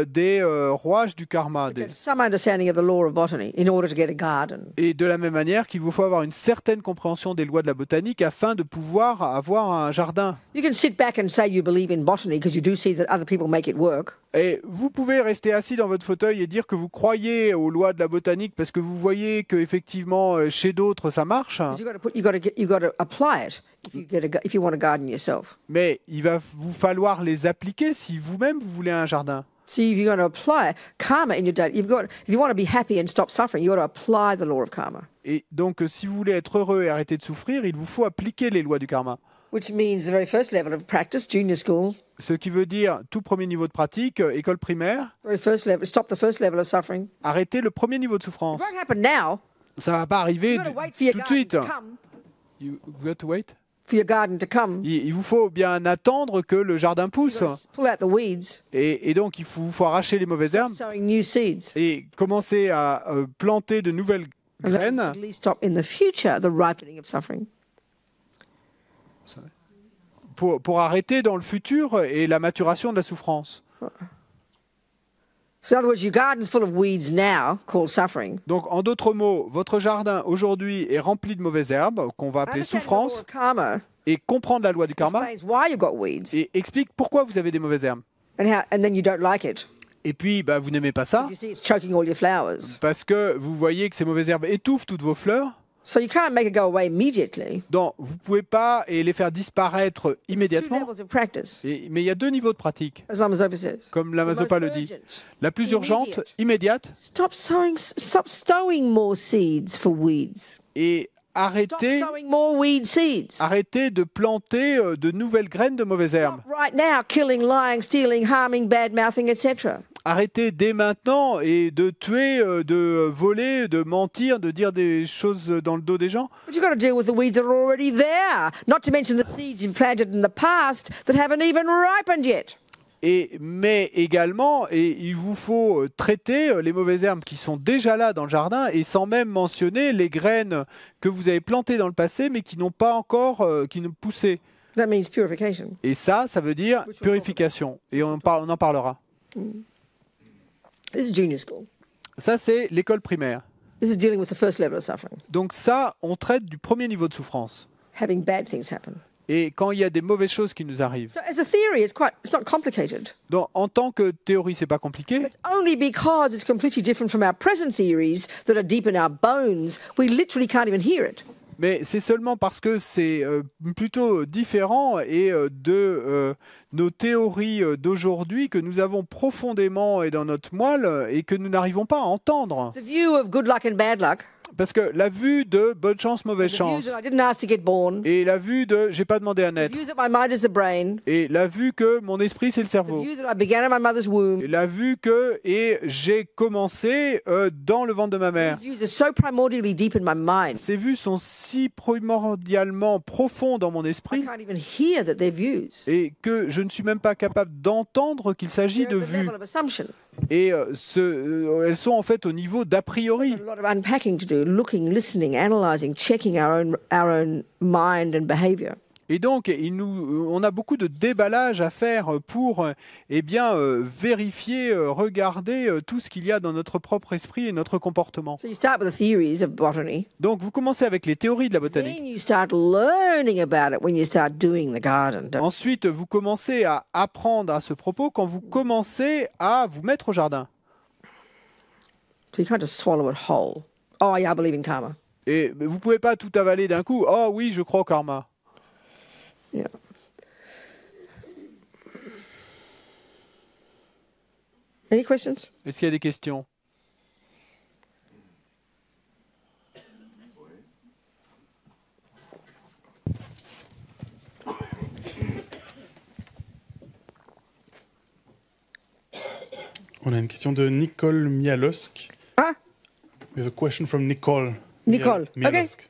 S2: des rouages du karma.
S1: You have some understanding of the law of botany in order to get a garden.
S2: Et de la même manière qu'il vous faut avoir une certaine compréhension des lois de la botanique afin de pouvoir avoir un jardin.
S1: You can sit back and say you believe in botany because you do see that other people make it work.
S2: Et vous pouvez rester assis dans votre fauteuil et dire que vous croyez aux lois de la botanique parce que vous voyez qu'effectivement chez d'autres ça marche.
S1: But you got to apply it if you want a garden yourself.
S2: Mais il va vous falloir les appliquer si vous-même vous voulez un jardin.
S1: So if you're going to apply karma in your day, if you want to be happy and stop suffering, you've got to apply the law of karma.
S2: Et donc, si vous voulez être heureux et arrêter de souffrir, il vous faut appliquer les lois du karma.
S1: Which means the very first level of practice, junior school.
S2: Ce qui veut dire tout premier niveau de pratique, école primaire,
S1: Very first level, stop the first level of suffering.
S2: arrêter le premier niveau de souffrance.
S1: It won't happen now.
S2: Ça va pas arriver
S1: You've got to wait for your
S2: tout de
S1: garden
S2: suite.
S1: to come.
S2: You got to wait.
S1: For your garden to come.
S2: Il vous faut bien attendre que le jardin pousse.
S1: You've got to pull out the weeds.
S2: Et donc, il vous faut arracher les mauvaises herbes
S1: Sowing new seeds.
S2: et commencer à planter de nouvelles
S1: And that
S2: graines
S1: will at least stop in the future the ripening of suffering.
S2: pour arrêter dans le futur et la maturation de la souffrance.
S1: So in other words, your garden's full of weeds now, called suffering.
S2: Donc, en d'autres mots, votre jardin aujourd'hui est rempli de mauvaises herbes qu'on va appeler
S1: Understanding the law
S2: souffrance
S1: of karma
S2: et comprendre la loi du karma
S1: explains why you've got weeds
S2: et explique pourquoi vous avez des mauvaises herbes.
S1: and then you don't like it.
S2: Et puis, bah, vous n'aimez pas ça
S1: You see it's choking all your flowers.
S2: parce que vous voyez que ces mauvaises herbes étouffent toutes vos fleurs.
S1: So you can't make it go away immediately.
S2: Donc, vous ne pouvez pas les faire disparaître
S1: Two
S2: immédiatement.
S1: levels of practice,
S2: Mais il y a deux niveaux de pratique,
S1: as Lama Zopa says.
S2: comme Lama
S1: The
S2: Zopa
S1: most
S2: le dit.
S1: urgent.
S2: La plus urgente, immédiate,
S1: Stop stowing more seeds for weeds.
S2: et
S1: Stop
S2: arrêtez
S1: sowing more weed seeds.
S2: de planter de nouvelles graines de mauvaises herbes.
S1: Stop right now killing, lying, stealing, harming, bad-mouthing, etc.
S2: Arrêtez dès maintenant et de tuer, de voler, de mentir, de dire des choses dans le dos des gens.
S1: But you've got to deal with the weeds that are already there, not to mention the seeds you've planted in the past that haven't even ripened yet.
S2: Mais également, il vous faut traiter les mauvaises herbes qui sont déjà là dans le jardin et sans même mentionner les graines que vous avez plantées dans le passé mais qui n'ont pas encore qui ne poussé.
S1: That means purification.
S2: Et ça veut dire purification. Et on en parlera.
S1: This is junior school.
S2: Ça, c'est l'école primaire.
S1: This is dealing with the first level of suffering.
S2: Donc ça, on traite du premier niveau de souffrance.
S1: Having bad things happen.
S2: Et quand il y a des mauvaises choses qui nous arrivent.
S1: So as a theory, it's not complicated.
S2: Donc, en tant que théorie, c'est pas compliqué.
S1: It's only because it's completely different from our present theories that are deep in our bones, we literally can't even hear it.
S2: Mais c'est seulement parce que c'est plutôt différent et de nos théories d'aujourd'hui que nous avons profondément et dans notre moelle et que nous n'arrivons pas à entendre.
S1: The view of good luck and bad luck,
S2: Parce que la vue de bonne chance, mauvaise
S1: the view
S2: chance,
S1: that I didn't ask to get born,
S2: et la vue de j'ai pas demandé à
S1: the
S2: naître,
S1: view that my mind is the brain,
S2: et la vue que mon esprit c'est le
S1: the
S2: cerveau,
S1: view that I began in my mother's womb,
S2: et la vue que j'ai commencé dans le ventre de ma mère.
S1: these views are so primordially deep in my mind,
S2: Ces vues sont si primordialement profondes dans mon
S1: I
S2: esprit
S1: can't even hear that they're views.
S2: et que je ne suis même pas capable d'entendre qu'il s'agit
S1: They're
S2: de
S1: at the
S2: vues.
S1: level of assumption.
S2: Et elles sont en fait au niveau d'a priori.
S1: A lot of unpacking to do, looking, listening, analysing, checking our own mind and behaviour.
S2: Et donc, on a beaucoup de déballage à faire pour vérifier, regarder tout ce qu'il y a dans notre propre esprit et notre comportement.
S1: So you start with the theories of botany,
S2: Donc, vous commencez avec les théories de la botanique.
S1: then you start learning about it when you start doing the garden.
S2: Ensuite, vous commencez à apprendre à ce propos quand vous commencez à vous mettre au jardin.
S1: So you can't just swallow it whole. Oh, yeah, I believe in karma.
S2: Et vous ne pouvez pas tout avaler d'un coup. Oh oui, je crois au karma.
S1: Yeah. Any questions?
S2: Est-ce qu'il y a des questions?
S3: On a une question de Nicole Mialosk.
S1: Ah,
S3: We have a question from Nicole.
S1: Nicole,
S3: Mialosk.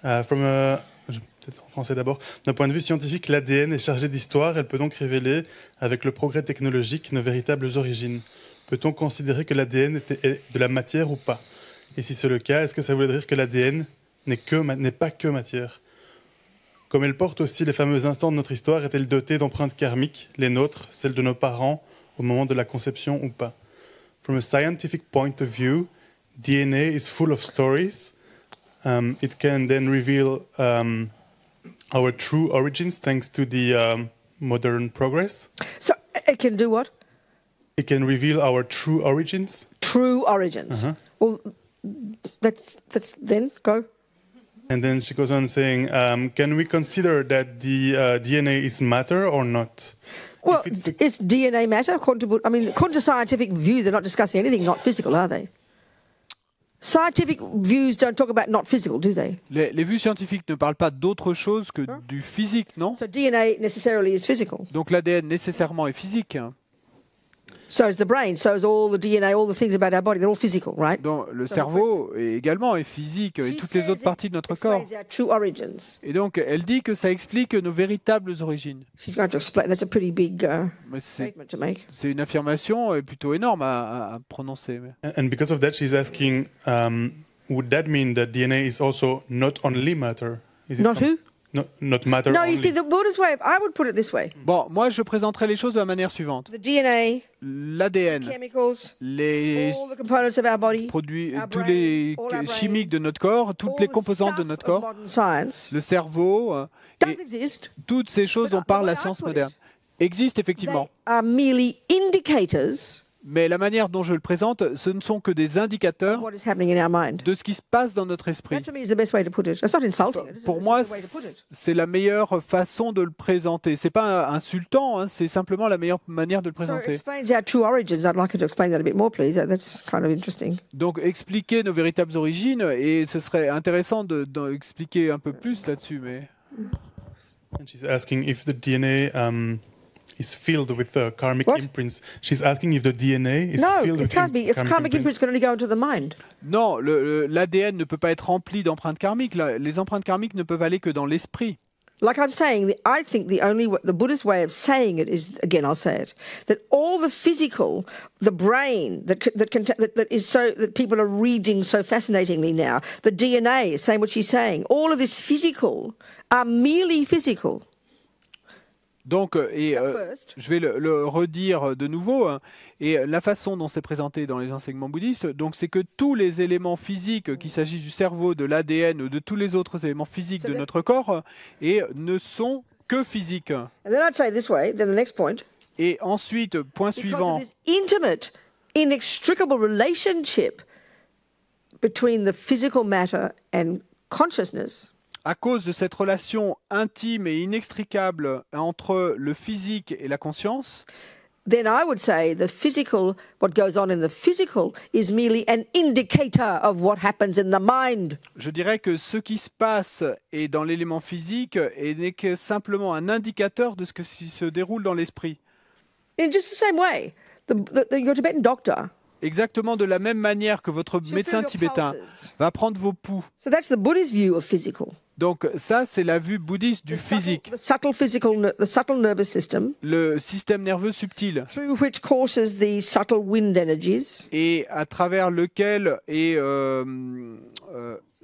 S3: Peut-être en français d'abord. D'un point de vue scientifique, l'ADN est chargé d'histoire. Elle peut donc révéler, avec le progrès technologique, nos véritables origines. Peut-on considérer que l'ADN est de la matière ou pas? Et si c'est le cas, est-ce que ça voudrait dire que l'ADN n'est pas que matière? Comme elle porte aussi les fameux instants de notre histoire, est-elle dotée d'empreintes karmiques, les nôtres, celles de nos parents, au moment de la conception ou pas? From a scientific point of view, DNA is full of stories. It can then reveal our true origins thanks to the modern progress.
S1: so it can do what?
S3: It can reveal our true origins.
S1: True origins. Well, that's then go.
S3: And then she goes on saying, can we consider that the DNA is matter or not?
S1: Well,
S3: If
S1: it's DNA matter? According to scientific view, they're not discussing anything not physical, are they? Scientific views don't talk about not physical, do they?
S2: Les vues scientifiques ne parlent pas d'autre chose que du physique, non?
S1: So DNA necessarily is physical.
S2: Donc l'ADN nécessairement est physique.
S1: So is the brain. So is all the DNA, all the things about our body. They're all physical, right?
S2: Donc le cerveau également est physique et toutes les autres parties de notre corps.
S1: Explains our true origins.
S2: Et donc elle dit que ça explique nos véritables origines.
S1: She's going to explain. That's a pretty big
S2: Mais
S1: statement to make.
S2: c'est une affirmation plutôt énorme à prononcer.
S3: And because of that, she's asking, would that mean that DNA is also not only matter? Is it
S1: Not who?
S3: Not matter
S1: No,
S3: only.
S1: you see, the Buddha's way, I would put it this way.
S2: Bon, moi je présenterai les choses de la manière suivante.
S1: The DNA,
S2: L'ADN,
S1: chemicals,
S2: les
S1: all the components of our body,
S2: produits,
S1: our
S2: tous
S1: brain,
S2: les
S1: all our brain,
S2: chimiques de notre corps, toutes
S1: all
S2: les
S1: the
S2: composantes de
S1: stuff
S2: notre
S1: of
S2: corps,
S1: modern science
S2: le cerveau,
S1: does
S2: et
S1: exist.
S2: toutes ces choses
S1: But
S2: dont parle
S1: the way
S2: la
S1: I
S2: science
S1: put it,
S2: moderne existent effectivement.
S1: They are merely indicators
S2: Mais la manière dont je le présente, ce ne sont que des
S1: of
S2: indicateurs
S1: what is happening in our mind.
S2: de ce qui se passe dans notre esprit.
S1: That to me is the best way to put it. It's not insulting. It's
S2: Pour
S1: just
S2: moi,
S1: the way to put it.
S2: c'est la meilleure façon de le présenter. C'est pas insultant, hein, c'est simplement la meilleure manière de le
S1: So it
S2: présenter.
S1: explains our true origins. I'd like you to explain that a bit more, please. That's kind of interesting.
S2: Donc expliquer nos véritables origines, et ce serait intéressant d'expliquer un peu plus là-dessus. Mais
S3: And she's asking if the DNA is filled with karmic
S1: What?
S3: imprints. She's asking if the DNA is
S1: No,
S3: filled
S1: it
S3: with
S1: can't be. If karmic imprints can only go into the mind.
S2: non, l'ADN ne peut pas être rempli d'empreintes karmiques. Les empreintes karmiques ne peuvent aller que dans l'esprit.
S1: Like I'm saying, I think the Buddhist way of saying it is, again, I'll say it, that all the physical, the brain that is so that people are reading so fascinatingly now, the DNA, saying what she's saying, all of this physical are merely physical.
S2: Donc,
S1: First.
S2: je vais le redire de nouveau, hein, et la façon dont c'est présenté dans les enseignements bouddhistes, donc c'est que tous les éléments physiques, qu'il s'agisse du cerveau, de l'ADN ou de tous les autres éléments physiques de notre corps, ne sont que physiques.
S1: And then I'd say this way, then the next point,
S2: Et ensuite, point
S1: because
S2: suivant,
S1: of this intimate, inextricable relationship between the physical matter and consciousness,
S2: à cause de cette relation intime et inextricable entre le physique et la conscience,
S1: then I would say the physical, what goes on in the physical, is merely an indicator of what happens in the mind.
S2: je dirais que ce qui se passe est dans l'élément physique et n'est que simplement un indicateur de ce qui se déroule dans l'esprit.
S1: In just the same way, your Tibetan doctor,
S2: Exactement de la même manière que votre
S1: feel
S2: médecin
S1: your
S2: tibétain
S1: pulses.
S2: va prendre vos pouls.
S1: So that's the Buddhist view of physical.
S2: Donc ça, c'est la vue bouddhiste du physique,
S1: The subtle nervous system,
S2: le système nerveux subtil,
S1: through which courses the subtle wind energies,
S2: et à travers lequel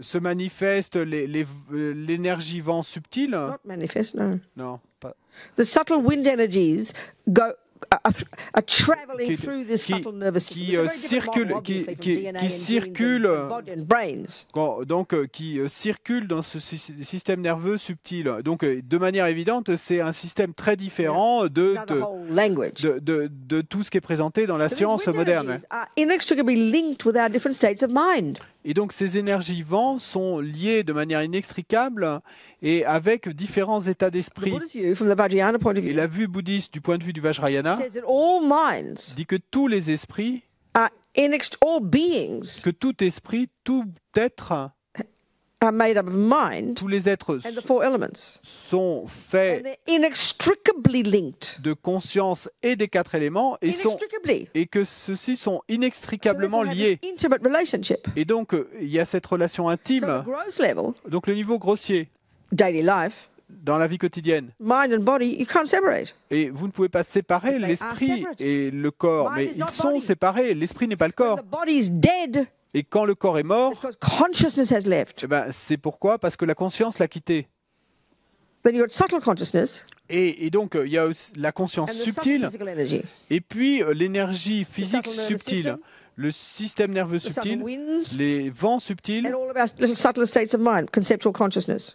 S2: se manifeste l'énergie vent subtil.
S1: not manifest, no.
S2: Non, pas.
S1: The subtle wind energies are traveling through this subtle nervous system.
S2: qui circule dans ce système nerveux subtil. Donc, de manière évidente, c'est un système très différent de tout ce qui est présenté dans la science moderne. Et donc, ces énergies vents sont liées de manière inextricable et avec différents états d'esprit. Et la vue bouddhiste du point de vue du Vajrayana dit que tous les esprits, que tout esprit, tout être, tous les êtres sont faits de conscience et des quatre éléments et que ceux-ci sont inextricablement liés. Et donc, il y a cette relation intime. Donc, le niveau grossier, dans la vie quotidienne. Et vous ne pouvez pas séparer l'esprit et le corps, mais ils sont séparés. L'esprit n'est pas le corps. Et quand le corps est mort, c'est pourquoi? Parce que la conscience l'a quitté. Et donc, il y a aussi la conscience subtile et puis l'énergie physique subtile. Le système nerveux subtil, les vents subtils,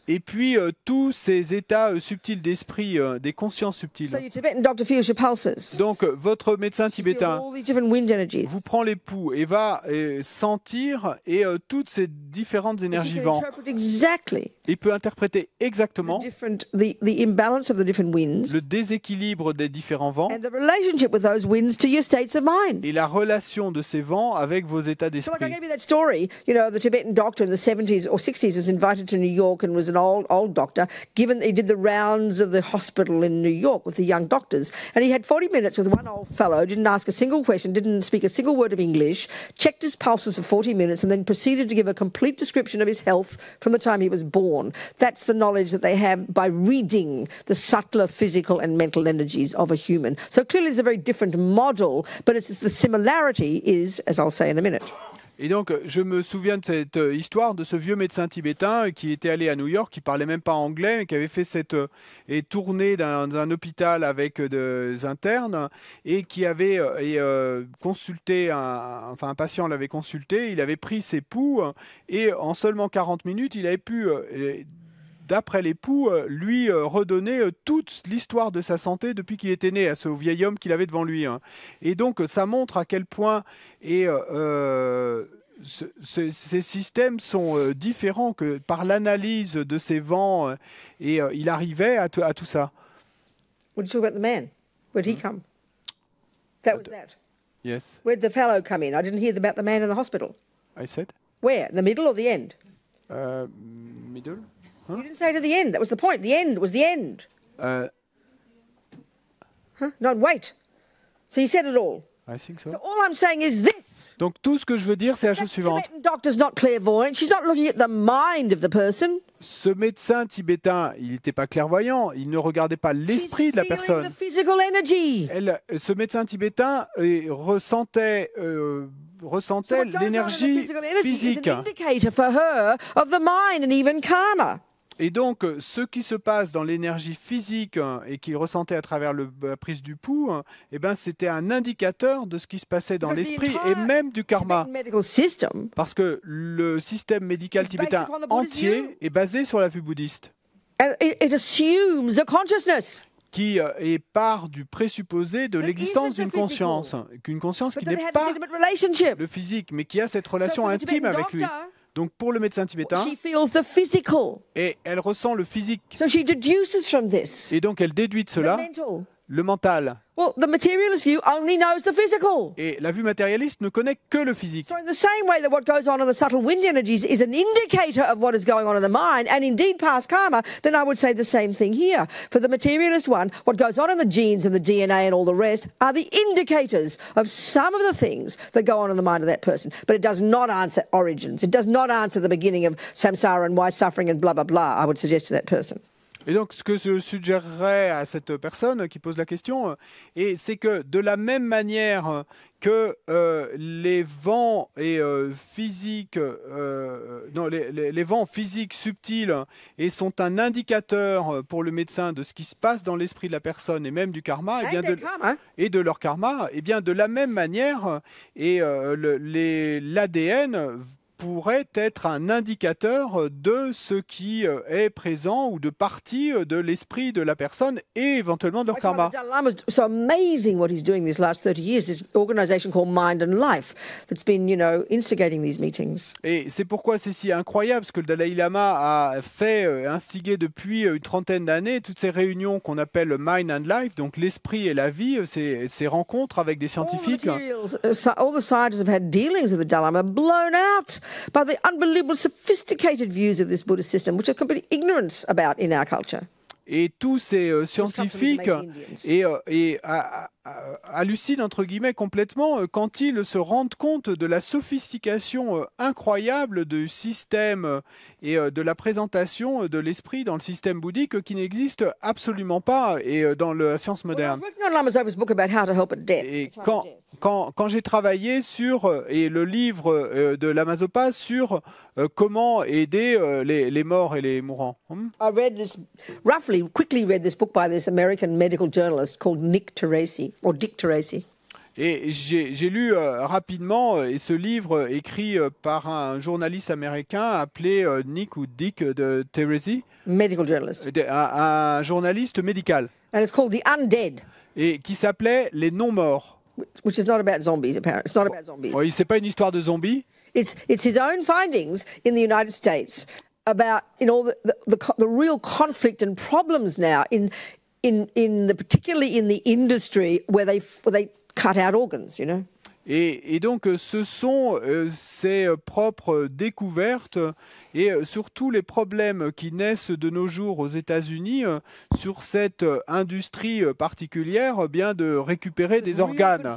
S2: et puis tous ces états subtils d'esprit, des consciences subtiles. Donc, votre médecin tibétain vous prend les pouls et va sentir toutes ces différentes énergies vents. Il peut interpréter exactement le déséquilibre des différents vents et la relation de ces vents avec vos états d'esprit.
S1: So I gave you that story. You know, the Tibetan doctor in the 70s or 60s was invited to New York and was an old doctor. He did the rounds of the hospital in New York with the young doctors. And he had 40 minutes with one old fellow, didn't ask a single question, didn't speak a single word of English, checked his pulses for 40 minutes and then proceeded to give a complete description of his health from the time he was born. That's the knowledge that they have by reading the subtler physical and mental energies of a human. So clearly it's a very different model, but the similarity is, as I'll say in a minute.
S2: Et donc, je me souviens de cette histoire de ce vieux médecin tibétain qui était allé à New York, qui parlait même pas anglais, mais qui avait fait cette tournée dans un hôpital avec des internes et qui avait consulté, un patient l'avait consulté, il avait pris ses pouls et en seulement 40 minutes, il avait pu... d'après les pouls, lui redonner toute l'histoire de sa santé depuis qu'il était né, à ce vieil homme qu'il avait devant lui. Et donc, ça montre à quel point ces systèmes sont différents que par l'analyse de ces vents, et il arrivait à tout ça.
S1: What did you talk about the man? Where'd he come? That was that.
S2: Yes.
S1: Where'd the fellow come in? I didn't hear about the man in the hospital.
S2: I said?
S1: Where? The middle or the end?
S2: Middle? Huh?
S1: You didn't say to the end. That was the point. The end was the end. Huh? No, wait. So you said it all.
S2: I think so.
S1: So all I'm saying is this.
S2: Donc tout ce que je veux dire, c'est la chose suivante.
S1: The doctor's not clairvoyant. She's not looking at the mind of the person.
S2: Ce médecin tibétain, il n'était pas clairvoyant. Il ne regardait pas l'esprit de la personne.
S1: The physical energy.
S2: Ce médecin tibétain ressentait l'énergie physique. Et donc, ce qui se passe dans l'énergie physique et qu'il ressentait à travers la prise du pouls, c'était un indicateur de ce qui se passait dans l'esprit et même du karma. Parce que le système médical tibétain entier est basé sur la vue bouddhiste. Qui part du présupposé de l'existence d'une conscience, qu'une conscience qui n'est pas le physique, mais qui a cette relation intime avec lui. Donc pour le médecin tibétain, et elle ressent le physique. Et donc elle déduit de cela le mental.
S1: Well, the materialist view only knows the physical.
S2: Et la vue matérialiste ne connaît que le physique.
S1: So in the same way that what goes on in the subtle wind energies is an indicator of what is going on in the mind, and indeed past karma, then I would say the same thing here. For the materialist one, what goes on in the genes and the DNA and all the rest are the indicators of some of the things that go on in the mind of that person. But it does not answer origins. It does not answer the beginning of samsara and why suffering and blah, blah, blah, I would suggest to that person.
S2: Et donc, ce que je suggérerais à cette personne qui pose la question, c'est que de la même manière que les vents physiques, les vents physiques subtils et sont un indicateur pour le médecin de ce qui se passe dans l'esprit de la personne et même du karma, et de leur karma, et bien de la même manière, l'ADN pourrait être un indicateur de ce qui est présent ou de partie de l'esprit de la personne et éventuellement de leur karma.
S1: It's so amazing what he's doing these last 30 years, this organization called Mind and Life that's been, instigating these meetings.
S2: Et c'est pourquoi c'est si incroyable ce que le Dalai Lama a fait, instigé depuis une trentaine d'années, toutes ces réunions qu'on appelle Mind and Life, donc l'esprit et la vie, ces rencontres avec des scientifiques.
S1: All the scientists have had dealings with the Dalai Lama blown out by the unbelievable sophisticated views of this Buddhist system, which are complete ignorance about in our culture.
S2: Et tous ces scientifiques hallucinent entre guillemets complètement quand ils se rendent compte de la sophistication incroyable du système et de la présentation de l'esprit dans le système bouddhique qui n'existe absolument pas dans la science moderne. Et quand j'ai travaillé sur le livre de Lama Zopa sur comment aider les morts et les mourants.
S1: Quickly read this book by this American medical journalist called Dick Tracy.
S2: Et j'ai lu rapidement ce livre écrit par un journaliste américain appelé Nick ou Dick de Tracy.
S1: Medical journalist.
S2: Un journaliste médical.
S1: And it's called The Undead.
S2: Et qui s'appelait Les non-morts.
S1: Which is not about zombies, apparently. It's not about zombies.
S2: Oui, c'est pas une histoire de zombies.
S1: It's his own findings in the United States about the real conflict and problems now particularly in the industry where they cut out organs,
S2: Et donc, ce sont ses propres découvertes et surtout les problèmes qui naissent de nos jours aux États-Unis sur cette industrie particulière, bien de récupérer des organes.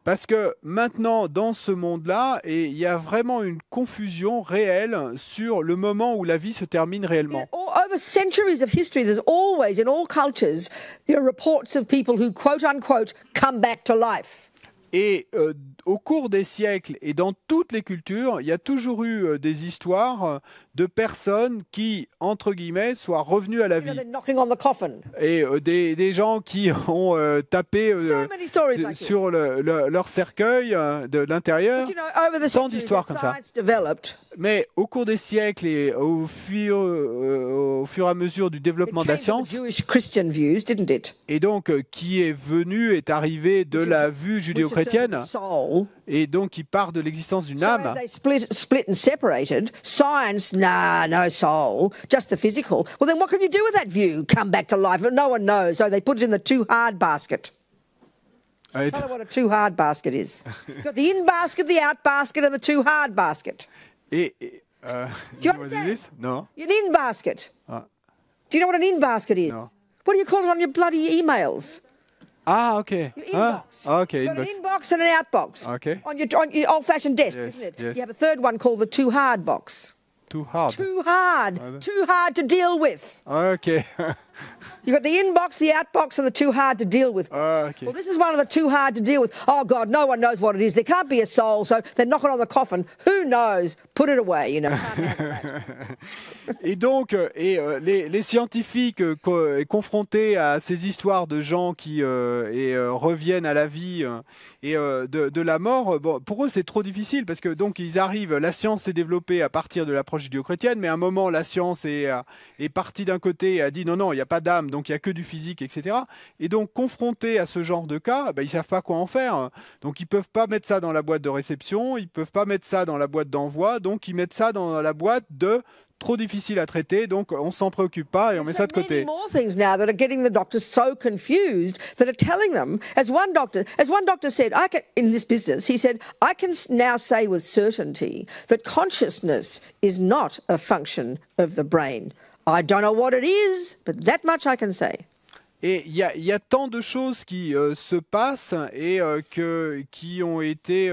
S2: Parce que maintenant, dans ce monde-là, il y a vraiment une confusion réelle sur le moment où la vie se termine réellement.
S1: Over centuries of history, there's always, in all cultures, reports of people who, quote unquote, come back to life.
S2: Et au cours des siècles et dans toutes les cultures, il y a toujours eu des histoires de personnes qui, entre guillemets, soient revenues à la vie. Et des gens qui ont tapé sur leur cercueil de l'intérieur. Tant d'histoires comme ça. Mais au cours des siècles et au fur et à mesure du développement de la science, et donc qui est arrivé de la vue judéo-chrétienne, et donc qui part de l'existence d'une âme.
S1: Split and separated. Science, no soul, just the physical. Well, then what can you do with that view? Come back to life. No one knows, so they put it in the too hard basket. Tell you what a too hard basket is. You've got the in basket, the out basket, and the too hard basket.
S2: Do
S1: you understand?
S2: No.
S1: An in basket. Do you know what an in basket is?
S2: No.
S1: What do you call it on your bloody emails?
S2: Ah, okay.
S1: Inbox.
S2: Okay.
S1: You've got an inbox and an outbox.
S2: Okay.
S1: On your old-fashioned desk,
S2: Yes,
S1: isn't it?
S2: yes.
S1: You have a third one called the too hard box.
S2: Too hard.
S1: Too hard to deal with.
S2: Okay.
S1: You've got the inbox, the outbox, and the too hard to deal with.
S2: Okay.
S1: Well, this is one of the too hard to deal with. Oh, God, no one knows what it is. There can't be a soul, so they're knocking on the coffin. Who knows? Put it away,
S2: Et donc, les scientifiques confrontés à ces histoires de gens qui reviennent à la vie et de la mort, bon, pour eux c'est trop difficile parce que donc ils arrivent, la science s'est développée à partir de l'approche judéo-chrétienne, mais à un moment la science est partie d'un côté et a dit non, il n'y a pas d'âme, donc il n'y a que du physique, etc. Et donc confrontés à ce genre de cas, ils ne savent pas quoi en faire. Donc ils ne peuvent pas mettre ça dans la boîte de réception, ils ne peuvent pas mettre ça dans la boîte d'envoi, donc ils mettent ça dans la boîte de trop difficile à traiter, donc on s'en préoccupe pas et on met ça de côté.
S1: More things now that are getting the doctors so confused that are telling them, as one doctor said, in this business, he said, I can now say with certainty that consciousness is not a function of the brain. I don't know what it is, but that much I can say.
S2: Et il y a tant de choses qui se passent et qui ont été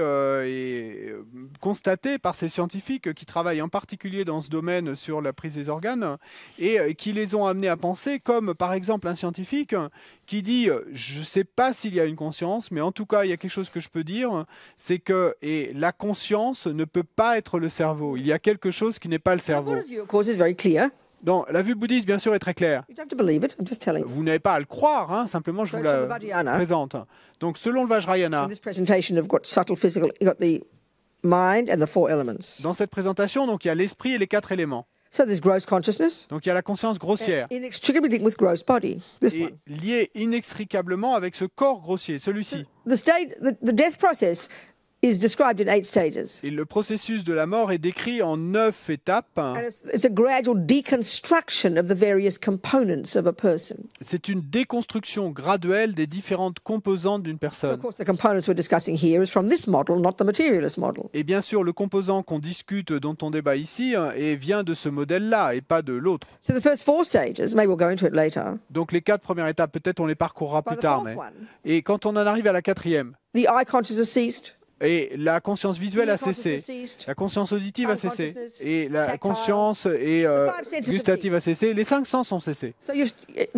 S2: constatées par ces scientifiques qui travaillent en particulier dans ce domaine sur la prise des organes et qui les ont amenés à penser, comme par exemple un scientifique qui dit « je ne sais pas s'il y a une conscience, mais en tout cas, il y a quelque chose que je peux dire, c'est que la conscience ne peut pas être le cerveau. Il y a quelque chose qui n'est pas le cerveau. » Donc, la vue bouddhiste, bien sûr, est très claire. Vous n'avez pas à le croire, hein, simplement je vous la présente. Donc, selon le Vajrayana, dans cette présentation, donc, il y a l'esprit et les 4 éléments. Donc, il y a la conscience grossière, et liée inextricablement avec ce corps grossier, celui-ci.
S1: Is described in 8 stages.
S2: Et le processus de la mort est décrit en 9 étapes.
S1: It's a gradual deconstruction of the various components of a person.
S2: C'est une déconstruction graduelle des différentes composantes d'une personne.
S1: So of course, the components we're discussing here is from this model, not the materialist model.
S2: Et bien sûr, le composant qu'on discute, dont on débat ici, vient de ce modèle-là et pas de l'autre.
S1: So the first 4 stages, maybe we'll go into it later.
S2: Donc les 4 premières étapes, peut-être on les parcourra plus tard. Et quand on en arrive à la 4e,
S1: the eye consciousness ceased.
S2: Et la conscience visuelle a cessé, la conscience auditive a cessé, et la conscience gustative a cessé, les 5 sens ont cessé.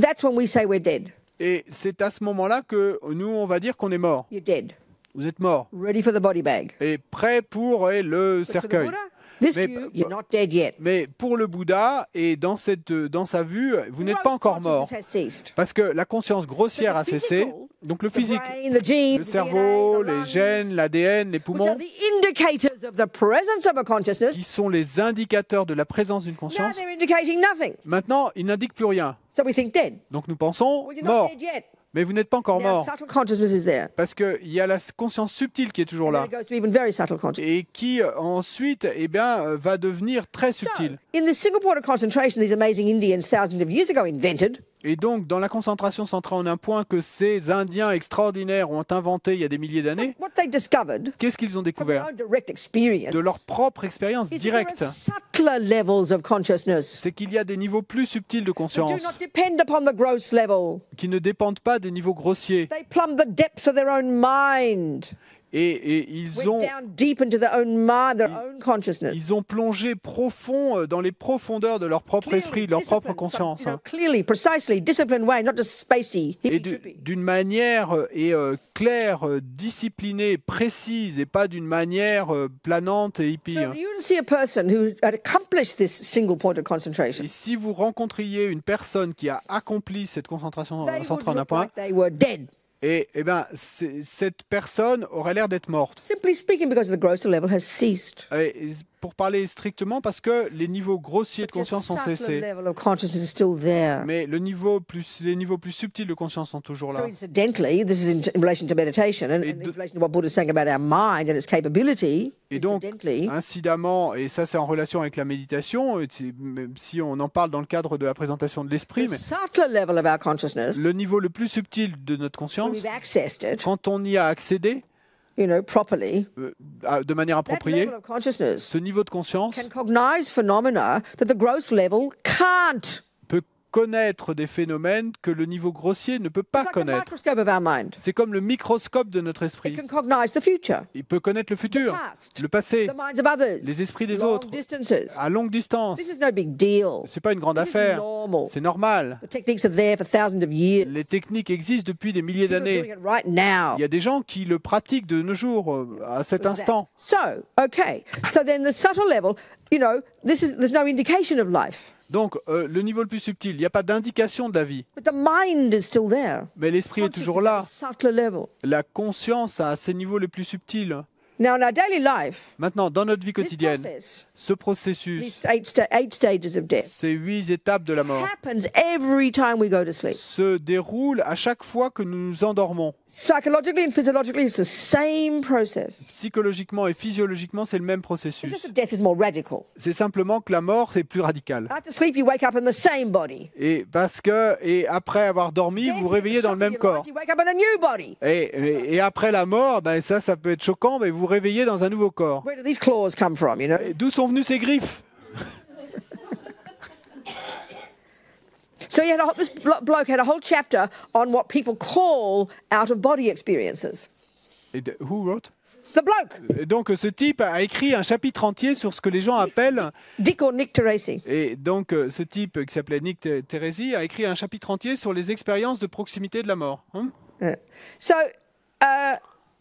S1: That's when we say we're dead.
S2: Et c'est à ce moment-là que nous, on va dire qu'on est mort.
S1: You're dead.
S2: Vous êtes mort.
S1: Ready for the body bag.
S2: Et prêt pour le cercueil. Mais pour le Bouddha et dans sa vue, vous n'êtes pas encore mort. Parce que la conscience grossière a cessé. Donc le physique, le cerveau, les gènes, l'ADN, les poumons, qui sont les indicateurs de la présence d'une conscience, maintenant, ils n'indiquent plus rien. Donc nous pensons mort. Mais vous n'êtes pas encore mort. Parce qu'il y a la conscience subtile qui est toujours là. Et qui ensuite va devenir très subtile. Et donc, dans la concentration centrée en un point que ces Indiens extraordinaires ont inventé il y a des milliers d'années, qu'est-ce qu'ils ont découvert? De leur propre expérience directe. C'est qu'il y a des niveaux plus subtils de conscience qui ne dépendent pas des niveaux grossiers. Et ils ont plongé profond dans les profondeurs de leur propre esprit, de leur propre conscience. Et d'une manière claire, disciplinée, précise, et pas d'une manière planante et hippie. Et si vous rencontriez une personne qui a accompli cette concentration centrée en un point, et cette personne aurait l'air d'être morte.
S1: Simply speaking, because the grosser level has ceased.
S2: Pour parler strictement, parce que les niveaux grossiers de conscience ont cessé. Mais les niveaux plus subtils de conscience sont toujours là. Et donc, incidemment, et ça c'est en relation avec la méditation, si on en parle dans le cadre de la présentation de l'esprit, mais le niveau le plus subtil de notre conscience, quand on y a accédé,
S1: properly,
S2: de manière appropriée, ce niveau de conscience
S1: can cognize phenomena that the gross level can't.
S2: Peut connaître des phénomènes que le niveau grossier ne peut pas connaître. C'est comme le microscope de notre esprit. Il peut connaître le futur, le passé, les esprits des autres, à longue distance. C'est pas une grande affaire, c'est normal. Les techniques existent depuis des milliers d'années. Il y a des gens qui le pratiquent de nos jours, à cet instant.
S1: So then the subtle level, there's no indication of life.
S2: Donc, le niveau le plus subtil, il n'y a pas d'indication de la vie.
S1: But the mind is still there.
S2: Mais l'esprit est toujours là.
S1: Subtler level.
S2: La conscience a ses niveaux les plus subtils.
S1: Now, in our daily life,
S2: maintenant, dans notre vie quotidienne, ce processus, ces 8 étapes de la mort, se déroulent à chaque fois que nous nous endormons. Psychologiquement et physiologiquement, c'est le même processus. C'est simplement que la mort, c'est plus radical. Et parce que, après avoir dormi, vous vous réveillez dans le même corps. Et après la mort, ça peut être choquant, mais vous réveillez dans un nouveau corps. D'où sont venues ces griffes?
S1: So this bloke had a whole chapter on what people call out-of-body experiences.
S2: Who wrote?
S1: The bloke.
S2: Et donc ce type a écrit un chapitre entier sur ce que les gens appellent
S1: Dick or Nick Teresi.
S2: Et donc ce type qui s'appelait Nick Teresi a écrit un chapitre entier sur les expériences de proximité de la mort.
S1: So,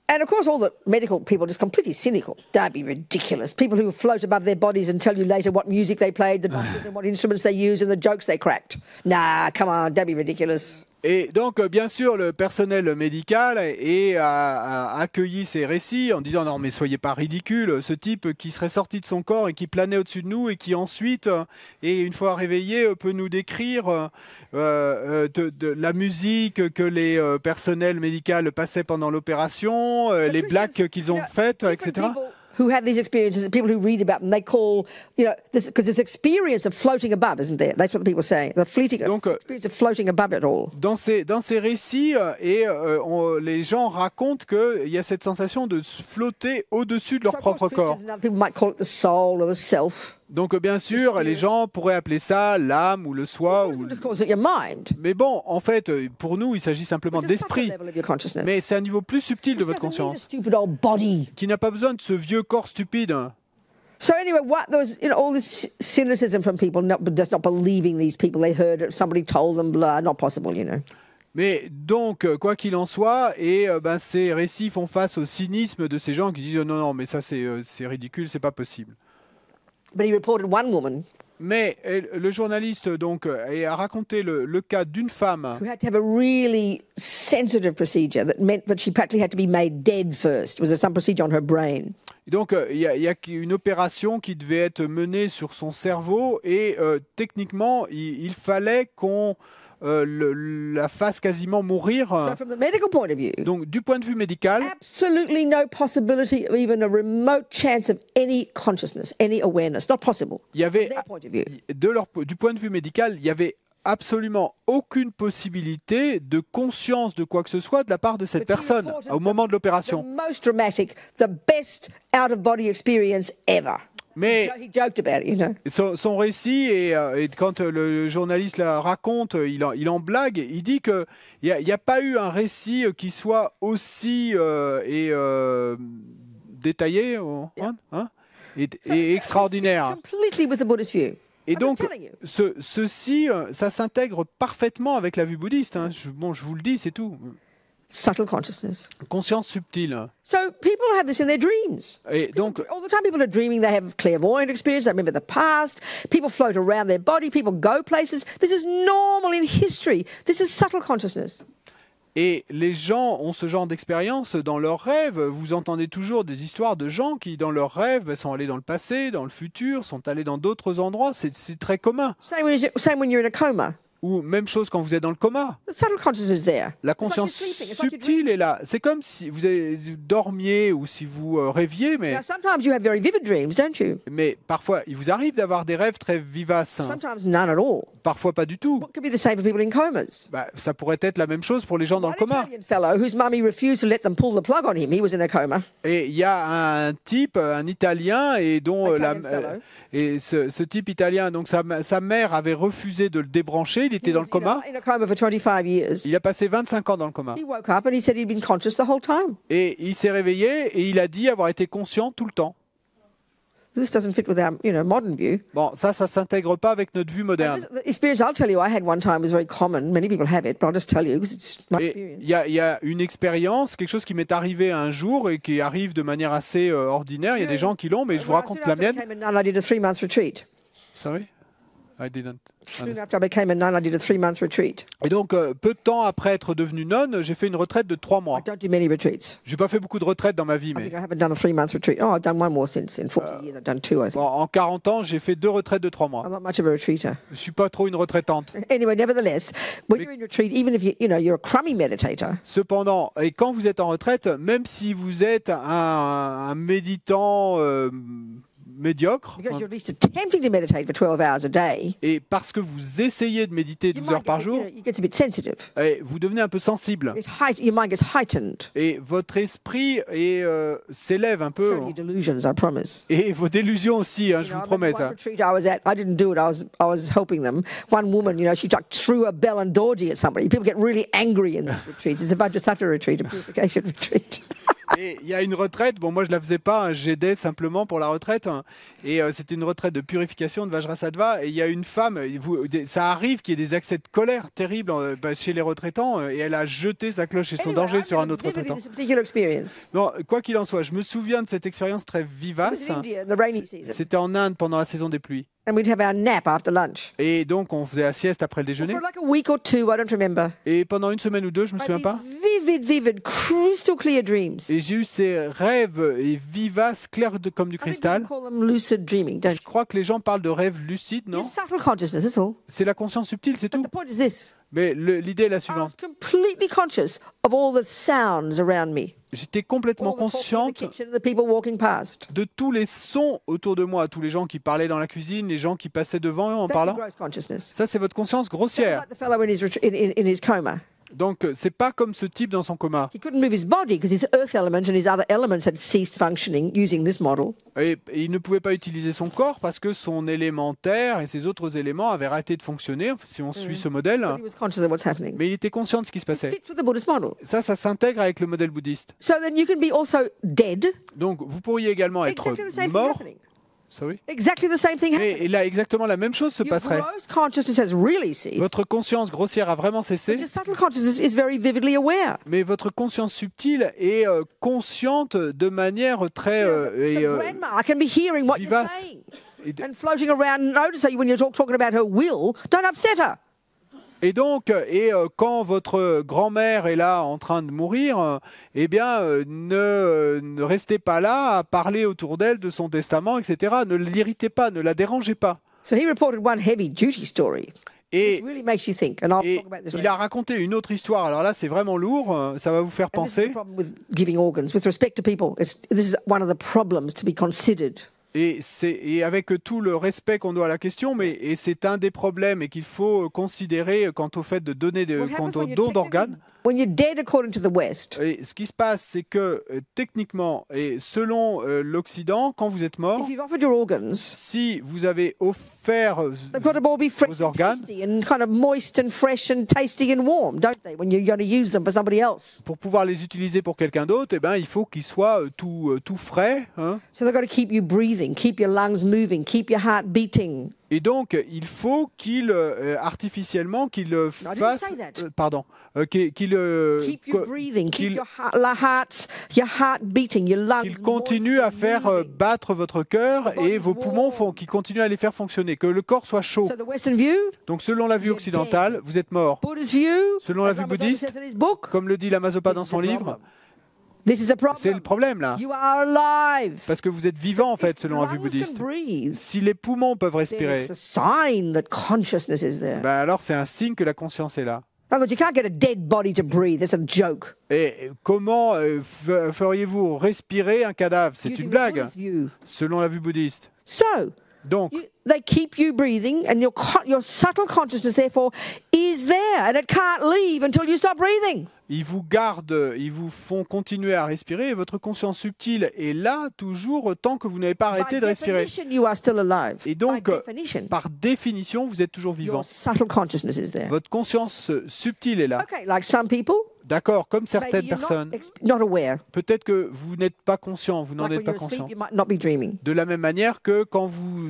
S1: and of course, all the medical people are just completely cynical. Don't be ridiculous. People who float above their bodies and tell you later what music they played, the doctors and what instruments they used and the jokes they cracked. Nah, come on, don't be ridiculous.
S2: Et donc, bien sûr, le personnel médical a accueilli ces récits en disant « Non, mais soyez pas ridicules, ce type qui serait sorti de son corps et qui planait au-dessus de nous et qui ensuite, et une fois réveillé, peut nous décrire de la musique que les personnels médicaux passaient pendant l'opération, les blagues qu'ils ont faites, etc. »
S1: Who have these experiences, people who read about them, they call, because this experience of floating above, isn't there? That's what the people say. The fleeting experience of floating above it all.
S2: Dans ces récits, les gens racontent qu'il y a cette sensation de flotter au-dessus de leur propre corps.
S1: People might call it the soul or the self.
S2: Donc bien sûr, les gens pourraient appeler ça l'âme ou le soi. Mais bon, en fait, pour nous, il s'agit simplement d'esprit. Mais c'est un niveau plus subtil de votre conscience, qui n'a pas besoin de ce vieux corps stupide.
S1: So anyway, there was all this cynicism from people just not believing these people. They heard it, somebody told them, blah, not possible,
S2: Mais donc, quoi qu'il en soit, ces récits font face au cynisme de ces gens qui disent non, mais ça c'est ridicule, c'est pas possible.
S1: But he reported one woman.
S2: Mais le journaliste donc a raconté le cas d'une femme.
S1: Who had to have a really sensitive procedure that meant that she practically had to be made dead first. It was some procedure on her brain.
S2: Donc il y a une opération qui devait être menée sur son cerveau et techniquement il fallait qu'on la fasse quasiment mourir.
S1: So from the medical point of view,
S2: donc du point de vue médical,
S1: absolutely no possibility of even a remote chance of any consciousness, any awareness, not possible.
S2: Il y avait
S1: du
S2: point de vue médical, il y avait absolument aucune possibilité de conscience de quoi que ce soit de la part de cette personne au moment de l'opération.
S1: The most dramatic, the best out-of-body experience ever.
S2: Mais
S1: he joked about it,
S2: son récit, et quand le journaliste la raconte, il en blague, il dit qu'il n'y a pas eu un récit qui soit aussi détaillé et extraordinaire. Et donc, ceci, ça s'intègre parfaitement avec la vue bouddhiste. Je vous le dis, c'est tout.
S1: Subtle consciousness.
S2: Conscience subtile.
S1: So people have this in their dreams.
S2: Et donc,
S1: all the time people are dreaming, they have clairvoyant experience, they remember the past, people float around their body, people go places. This is normal in history. This is subtle consciousness.
S2: Et les gens ont ce genre d'expérience dans leurs rêves. Vous entendez toujours des histoires de gens qui, dans leurs rêves, sont allés dans le passé, dans le futur, sont allés dans d'autres endroits. C'est très commun.
S1: Same when you're in a coma.
S2: Ou même chose quand vous êtes dans le coma. La conscience subtile est là. C'est comme si vous dormiez ou si vous rêviez, mais parfois il vous arrive d'avoir des rêves très vivaces. Parfois pas du tout. Ça pourrait être la même chose pour les gens dans le coma. Et il y a un type, un Italien, et dont ce type italien, donc sa mère avait refusé de le débrancher. Il était dans le coma. Il a passé 25 ans dans le coma. Et il s'est réveillé et il a dit avoir été conscient tout le temps.
S1: This doesn't fit with our, modern view.
S2: Bon, ça s'intègre pas avec notre vue moderne.
S1: The experience I'll tell you I had one time was very common. Many people have it, but I'll just tell you because it's my experience.
S2: Il y a une expérience, quelque chose qui m'est arrivé un jour et qui arrive de manière assez ordinaire. Il y a des gens qui l'ont, mais je vous raconte la mienne.
S1: I did a 3-month retreat.
S2: Sorry? I didn't.
S1: Soon after I became a nun, I did a 3-month retreat.
S2: Et donc, peu de temps après être devenue nonne, j'ai fait une retraite de 3 mois.
S1: I don't do many retreats.
S2: J'ai pas fait beaucoup de retraites dans ma vie, mais.
S1: I haven't done a 3-month retreat. Oh, I've done one more since. In 40 years, I've done 2. I think.
S2: Bon, en 40 ans, j'ai fait 2 retraites de 3 mois.
S1: I'm not much of a retreater.
S2: Je suis pas trop une retraitante.
S1: Anyway, nevertheless, when you're in retreat, even if you're a crummy meditator.
S2: Cependant, et quand vous êtes en retraite, même si vous êtes un méditant médiocre.
S1: Because you're at least attempting to meditate for 12 hours a day.
S2: Et parce que vous essayez de méditer 12 heures par jour,
S1: You get a bit sensitive.
S2: vous devenez un peu sensible.
S1: Your mind gets heightened.
S2: Et votre esprit s'élève un peu.
S1: Certainly delusions, I promise.
S2: Et vos délusions aussi, hein, je vous promets ça.
S1: One retreat I was at, I didn't do it. I was helping them. One woman, she like threw a bell and dodgy at somebody. People get really angry in these retreats. It's a Vajrasattva retreat, a purification retreat.
S2: Et il y a une retraite, bon moi je la faisais pas, hein, j'aidais simplement pour la retraite, hein, et c'était une retraite de purification de Vajrasattva, et il y a une femme, ça arrive qu'il y ait des accès de colère terribles chez les retraitants, et elle a jeté sa cloche et son danger sur un autre retraitant. Bon, quoi qu'il en soit, je me souviens de cette expérience très vivace. C'était en Inde pendant la saison des pluies.
S1: And we'd have our nap after lunch.
S2: Et donc on faisait la sieste après le déjeuner.
S1: For like a week or two, I don't remember.
S2: Et pendant une semaine ou deux, je me souviens pas.
S1: Vivid, crystal clear dreams.
S2: Et j'ai eu ces rêves vivaces, clairs comme du cristal.
S1: I think we call them lucid dreaming, don't
S2: Je crois que les gens parlent de rêves lucides, non?
S1: you? Subtle consciousness, that's all.
S2: C'est la conscience subtile, c'est
S1: But
S2: tout.
S1: the point is this.
S2: Mais l'idée est la
S1: I was
S2: suivante.
S1: completely conscious of all the sounds around me.
S2: J'étais complètement
S1: All the talking in the
S2: consciente
S1: kitchen, the people walking past.
S2: de tous les sons autour de moi, tous les gens qui parlaient dans la cuisine, les gens qui passaient devant en
S1: That's your
S2: parlant.
S1: gross consciousness.
S2: Ça, c'est votre conscience grossière.
S1: Like the fellow in his coma.
S2: Donc, c'est pas comme ce type dans son coma.
S1: He couldn't move his body because his earth element and his other elements had ceased functioning using this model.
S2: Et il ne pouvait pas utiliser son corps parce que son élémentaire et ses autres éléments avaient arrêté de fonctionner, si on suit ce modèle.
S1: But he was conscious of what's happening.
S2: Mais il était conscient de ce qui se
S1: It
S2: passait.
S1: fits with the Buddhist model.
S2: Ça s'intègre avec le modèle bouddhiste.
S1: So then you can be also dead.
S2: Donc, vous pourriez également être
S1: Exactly the same thing
S2: mort.
S1: happening.
S2: Sorry.
S1: Exactly the same thing happening.
S2: Et là, exactement la même chose se
S1: Your
S2: passerait.
S1: gross consciousness has really ceased.
S2: Votre conscience grossière a vraiment
S1: But
S2: cessé,
S1: your subtle consciousness is very vividly aware.
S2: mais votre conscience subtile est consciente de manière très
S1: So grandma can be hearing what you're
S2: vivace.
S1: saying
S2: Et,
S1: and floating around. Notice her when you're talking about her will. Don't upset her.
S2: et donc, quand votre grand-mère est là en train de mourir, eh bien, ne restez pas là à parler autour d'elle de son testament, etc. Ne l'irritez pas, ne la dérangez pas.
S1: So he reported one heavy duty story.
S2: Et,
S1: This really makes you think, and I'll
S2: et
S1: talk about this
S2: il
S1: later.
S2: a raconté une autre histoire. Alors là, c'est vraiment lourd. Ça va vous faire
S1: And this is
S2: penser.
S1: the problem with giving organs. With respect to people, this is one of the problems to be considered.
S2: Et avec tout le respect qu'on doit à la question, et c'est un des problèmes et qu'il faut considérer quant au fait de donner
S1: What
S2: quant
S1: happens
S2: au
S1: when you're
S2: don d'organes.
S1: when you're dead according to the West?
S2: Et ce qui se passe, c'est que techniquement et selon l'Occident, quand vous êtes mort,
S1: If you've offered your organs,
S2: si vous avez offert
S1: they've got to all be fresh
S2: vos
S1: and
S2: organes
S1: tasty and kind of moist and fresh and tasty and warm, don't they? When you're going to use them for somebody else,
S2: pour pouvoir les utiliser pour quelqu'un d'autre, eh ben, il faut qu'ils soient tout frais. Hein.
S1: so they've got to keep you breathing, keep your lungs moving, keep your heart beating.
S2: Et donc, il faut qu'il artificiellement qu'il
S1: didn't
S2: fasse,
S1: say that.
S2: pardon, qu'il
S1: Keep you breathing, keep your heart beating, your lungs.
S2: qu'il continue
S1: moist
S2: à
S1: and
S2: faire
S1: moving.
S2: battre votre cœur
S1: body
S2: et vos poumons
S1: warm.
S2: qu'il continue à les faire fonctionner, que le corps soit chaud.
S1: So the Western view,
S2: Donc, selon la vue occidentale, vous êtes mort.
S1: Buddha's view,
S2: Selon la
S1: as
S2: vue
S1: Amazonas
S2: bouddhiste,
S1: says in his book,
S2: comme le dit Lamazopa dans
S1: this is
S2: son
S1: the
S2: livre,
S1: problem. This is a
S2: c'est le
S1: problem.
S2: problème là.
S1: You are alive.
S2: Parce que vous êtes vivant en fait,
S1: If
S2: selon la vue
S1: lungs
S2: bouddhiste.
S1: can breathe,
S2: Si les poumons peuvent
S1: then
S2: respirer,
S1: it's a sign that consciousness is there.
S2: ben alors c'est un signe que la conscience est là.
S1: In other words, you can't get a dead body to breathe. That's a joke.
S2: Et comment feriez-vous respirer un cadavre? C'est
S1: Using
S2: une
S1: the
S2: blague,
S1: Buddhist view.
S2: selon la vue bouddhiste.
S1: So,
S2: Donc,
S1: they keep you breathing, and your subtle consciousness, therefore, is there, and it can't leave until you stop breathing.
S2: ils vous gardent, ils vous font continuer à respirer et votre conscience subtile est là toujours tant que vous n'avez pas arrêté
S1: By
S2: de respirer.
S1: definition, you are still alive.
S2: Et donc,
S1: By definition,
S2: par définition, vous êtes toujours vivant.
S1: your subtle consciousness is there.
S2: Votre conscience subtile est là.
S1: Okay, like some people,
S2: D'accord, comme
S1: maybe
S2: certaines
S1: you're
S2: personnes.
S1: not aware.
S2: Peut-être que vous n'êtes pas conscient, vous n'en
S1: Like
S2: êtes
S1: when
S2: pas
S1: you're asleep,
S2: conscient.
S1: you might not be dreaming.
S2: De la même manière que quand vous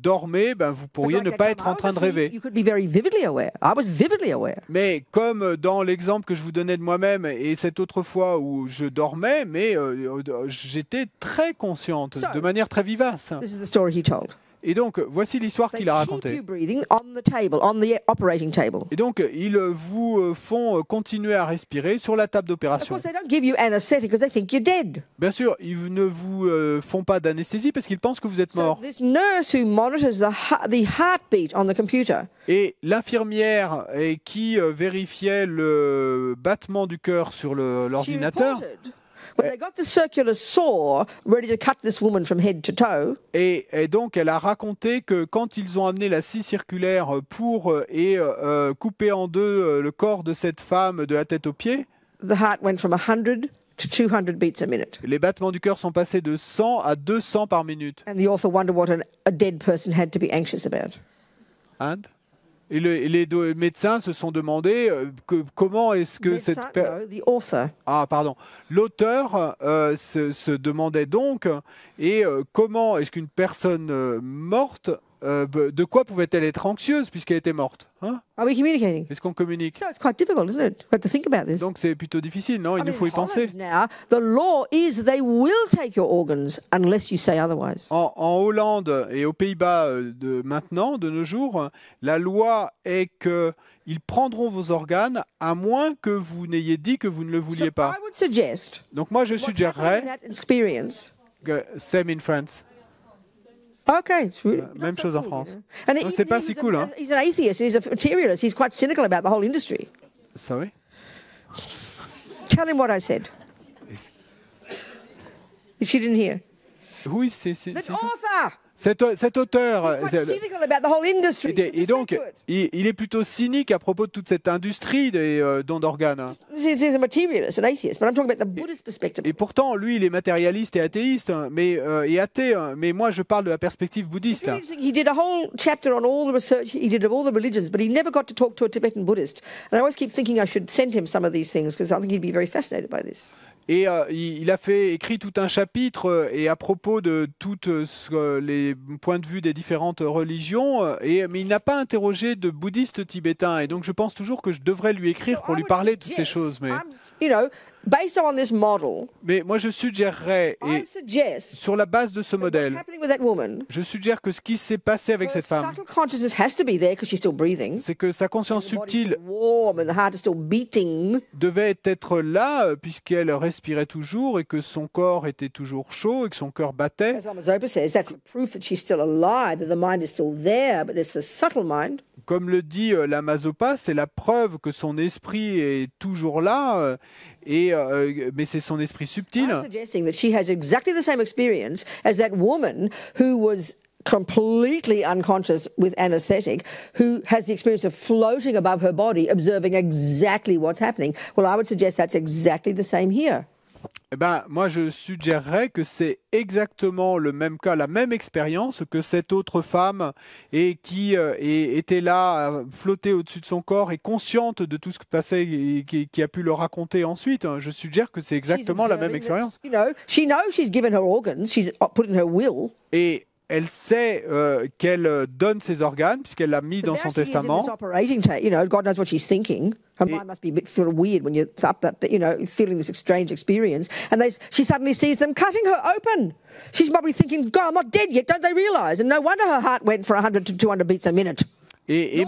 S2: dormez, ben, vous pourriez
S1: But
S2: ne
S1: like
S2: pas
S1: that
S2: être
S1: time
S2: en
S1: I
S2: train
S1: was
S2: de
S1: asleep,
S2: rêver.
S1: You could be very vividly aware. I was vividly aware.
S2: Mais comme dans l'exemple que je vous donnais de moi-même et cette autre fois où je dormais, mais j'étais très consciente,
S1: So-
S2: de manière très vivace.
S1: This is the story he told.
S2: Et donc, voici l'histoire
S1: They
S2: qu'il a
S1: keep you
S2: racontée.
S1: breathing on the table, on the operating table.
S2: Et donc, ils vous font continuer à respirer sur la table
S1: Of
S2: d'opération.
S1: course, they don't give you anesthetic because they think you're dead.
S2: Bien sûr, ils ne vous font pas d'anesthésie parce qu'ils pensent que vous êtes
S1: So
S2: mort.
S1: this nurse who monitors the heartbeat on the computer,
S2: Et l'infirmière qui vérifiait le battement du cœur sur
S1: she
S2: l'ordinateur,
S1: reported When they got the circular saw ready to cut this woman from head to toe.
S2: Et donc, elle a raconté que quand ils ont amené la scie circulaire pour couper en deux le corps de cette femme de la tête aux pieds,
S1: The heart went from 100 to 200 beats a minute.
S2: les battements du cœur sont passés de 100 à 200 par minute.
S1: And the author wondered what a dead person had to be anxious about.
S2: Et les deux médecins se sont demandé comment est-ce que cette
S1: No, the author.
S2: l'auteur se demandait donc comment est-ce qu'une personne morte de quoi pouvait-elle être anxieuse puisqu'elle était morte, hein?
S1: Are we communicating?
S2: Est-ce qu'on communique?
S1: So it's quite difficult, isn't it? We have to think about this.
S2: Donc c'est plutôt difficile, non? Il nous faut y penser.
S1: Now, the law is they will take your organs unless you say otherwise.
S2: En Hollande et aux Pays-Bas de nos jours, la loi est que ils prendront vos organes à moins que vous n'ayez dit que vous ne le vouliez pas.
S1: I would suggest.
S2: Donc moi je suggérerais
S1: That experience.
S2: que same in France.
S1: Okay, it's really,
S2: Même chose en France.
S1: And
S2: Non, c'est pas si cool, hein?
S1: He's an atheist. He's a materialist. He's quite cynical about the whole industry.
S2: Sorry?
S1: Tell him what I said. She didn't hear.
S2: Oui,
S1: The author.
S2: cet auteur.
S1: He's quite cynical about the whole industry.
S2: Et donc, il est plutôt cynique à propos de toute cette industrie des dons d'organes.
S1: He's a materialist, an atheist, but I'm talking about the Buddhist perspective.
S2: Et pourtant, lui, il est matérialiste et athéiste, et athée. Mais moi, je parle de la perspective bouddhiste.
S1: It's really interesting. He did a whole chapter on all the research he did of all the religions, but he never got to talk to a Tibetan Buddhist. And I always keep thinking I should send him some of these things because I think he'd be very fascinated by this.
S2: Et il a écrit tout un chapitre et à propos de tous les points de vue des différentes religions, mais il n'a pas interrogé de bouddhistes tibétains. Et donc je pense toujours que je devrais lui écrire pour lui parler de toutes ces choses.
S1: Based on this model,
S2: mais moi je suggérerais, et sur la base de ce modèle, je suggère que ce qui s'est passé avec cette femme, c'est que sa conscience subtile devait être là puisqu'elle respirait toujours et que son corps était toujours chaud et que son cœur battait. Comme le dit Lama Zopa, c'est la preuve que son esprit est toujours là, mais c'est son esprit subtil.
S1: I'm suggesting that she has exactly the same experience as that woman who was completely unconscious with anesthetic, who has the experience of floating above her body, observing exactly what's happening. Well, I would suggest that's exactly the same here.
S2: Eh ben, moi, je suggérerais que c'est exactement le même cas, la même expérience que cette autre femme et qui était là, flottée au-dessus de son corps et consciente de tout ce qui passait et qui a pu le raconter ensuite. Je suggère que c'est exactement la même expérience.
S1: She knows she's given her organs, she's put in her will.
S2: Et elle sait qu'elle donne ses organes puisqu'elle l'a mis dans son testament.
S1: God knows what she's thinking. Her mind must be a bit sort of weird when you're up that, feeling this strange experience. And she suddenly sees them cutting her open. She's probably thinking, God, I'm not dead yet, don't they realise? And no wonder her heart went for 100 to 200 beats a minute.
S2: Et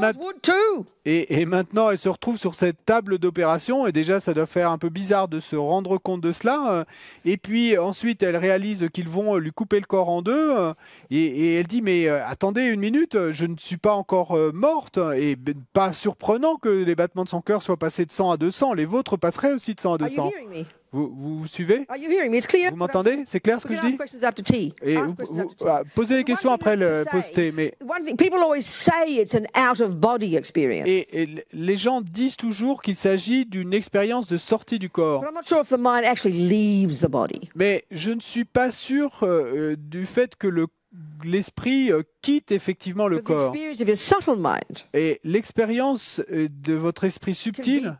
S2: maintenant, elle se retrouve sur cette table d'opération et déjà, ça doit faire un peu bizarre de se rendre compte de cela. Et puis ensuite, elle réalise qu'ils vont lui couper le corps en deux et elle dit, mais attendez une minute, je ne suis pas encore morte. Et pas surprenant que les battements de son cœur soient passés de 100 à 200. Les vôtres passeraient aussi de 100 à 200. Vous suivez? Vous m'entendez? C'est clair ce que je dis? Et posez les questions après le poster. Mais et les gens disent toujours qu'il s'agit d'une expérience de sortie du corps. Mais je ne suis pas sûr du fait que l'esprit quitte effectivement le corps. Et l'expérience de votre esprit subtil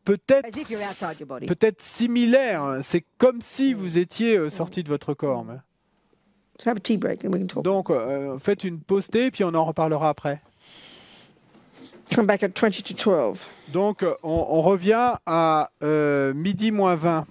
S2: peut-être similaire. C'est comme si vous étiez sorti de votre corps. Donc, faites une pause thé, puis on en reparlera après.
S1: Come back at 20 to 12.
S2: Donc, on revient à midi moins 20.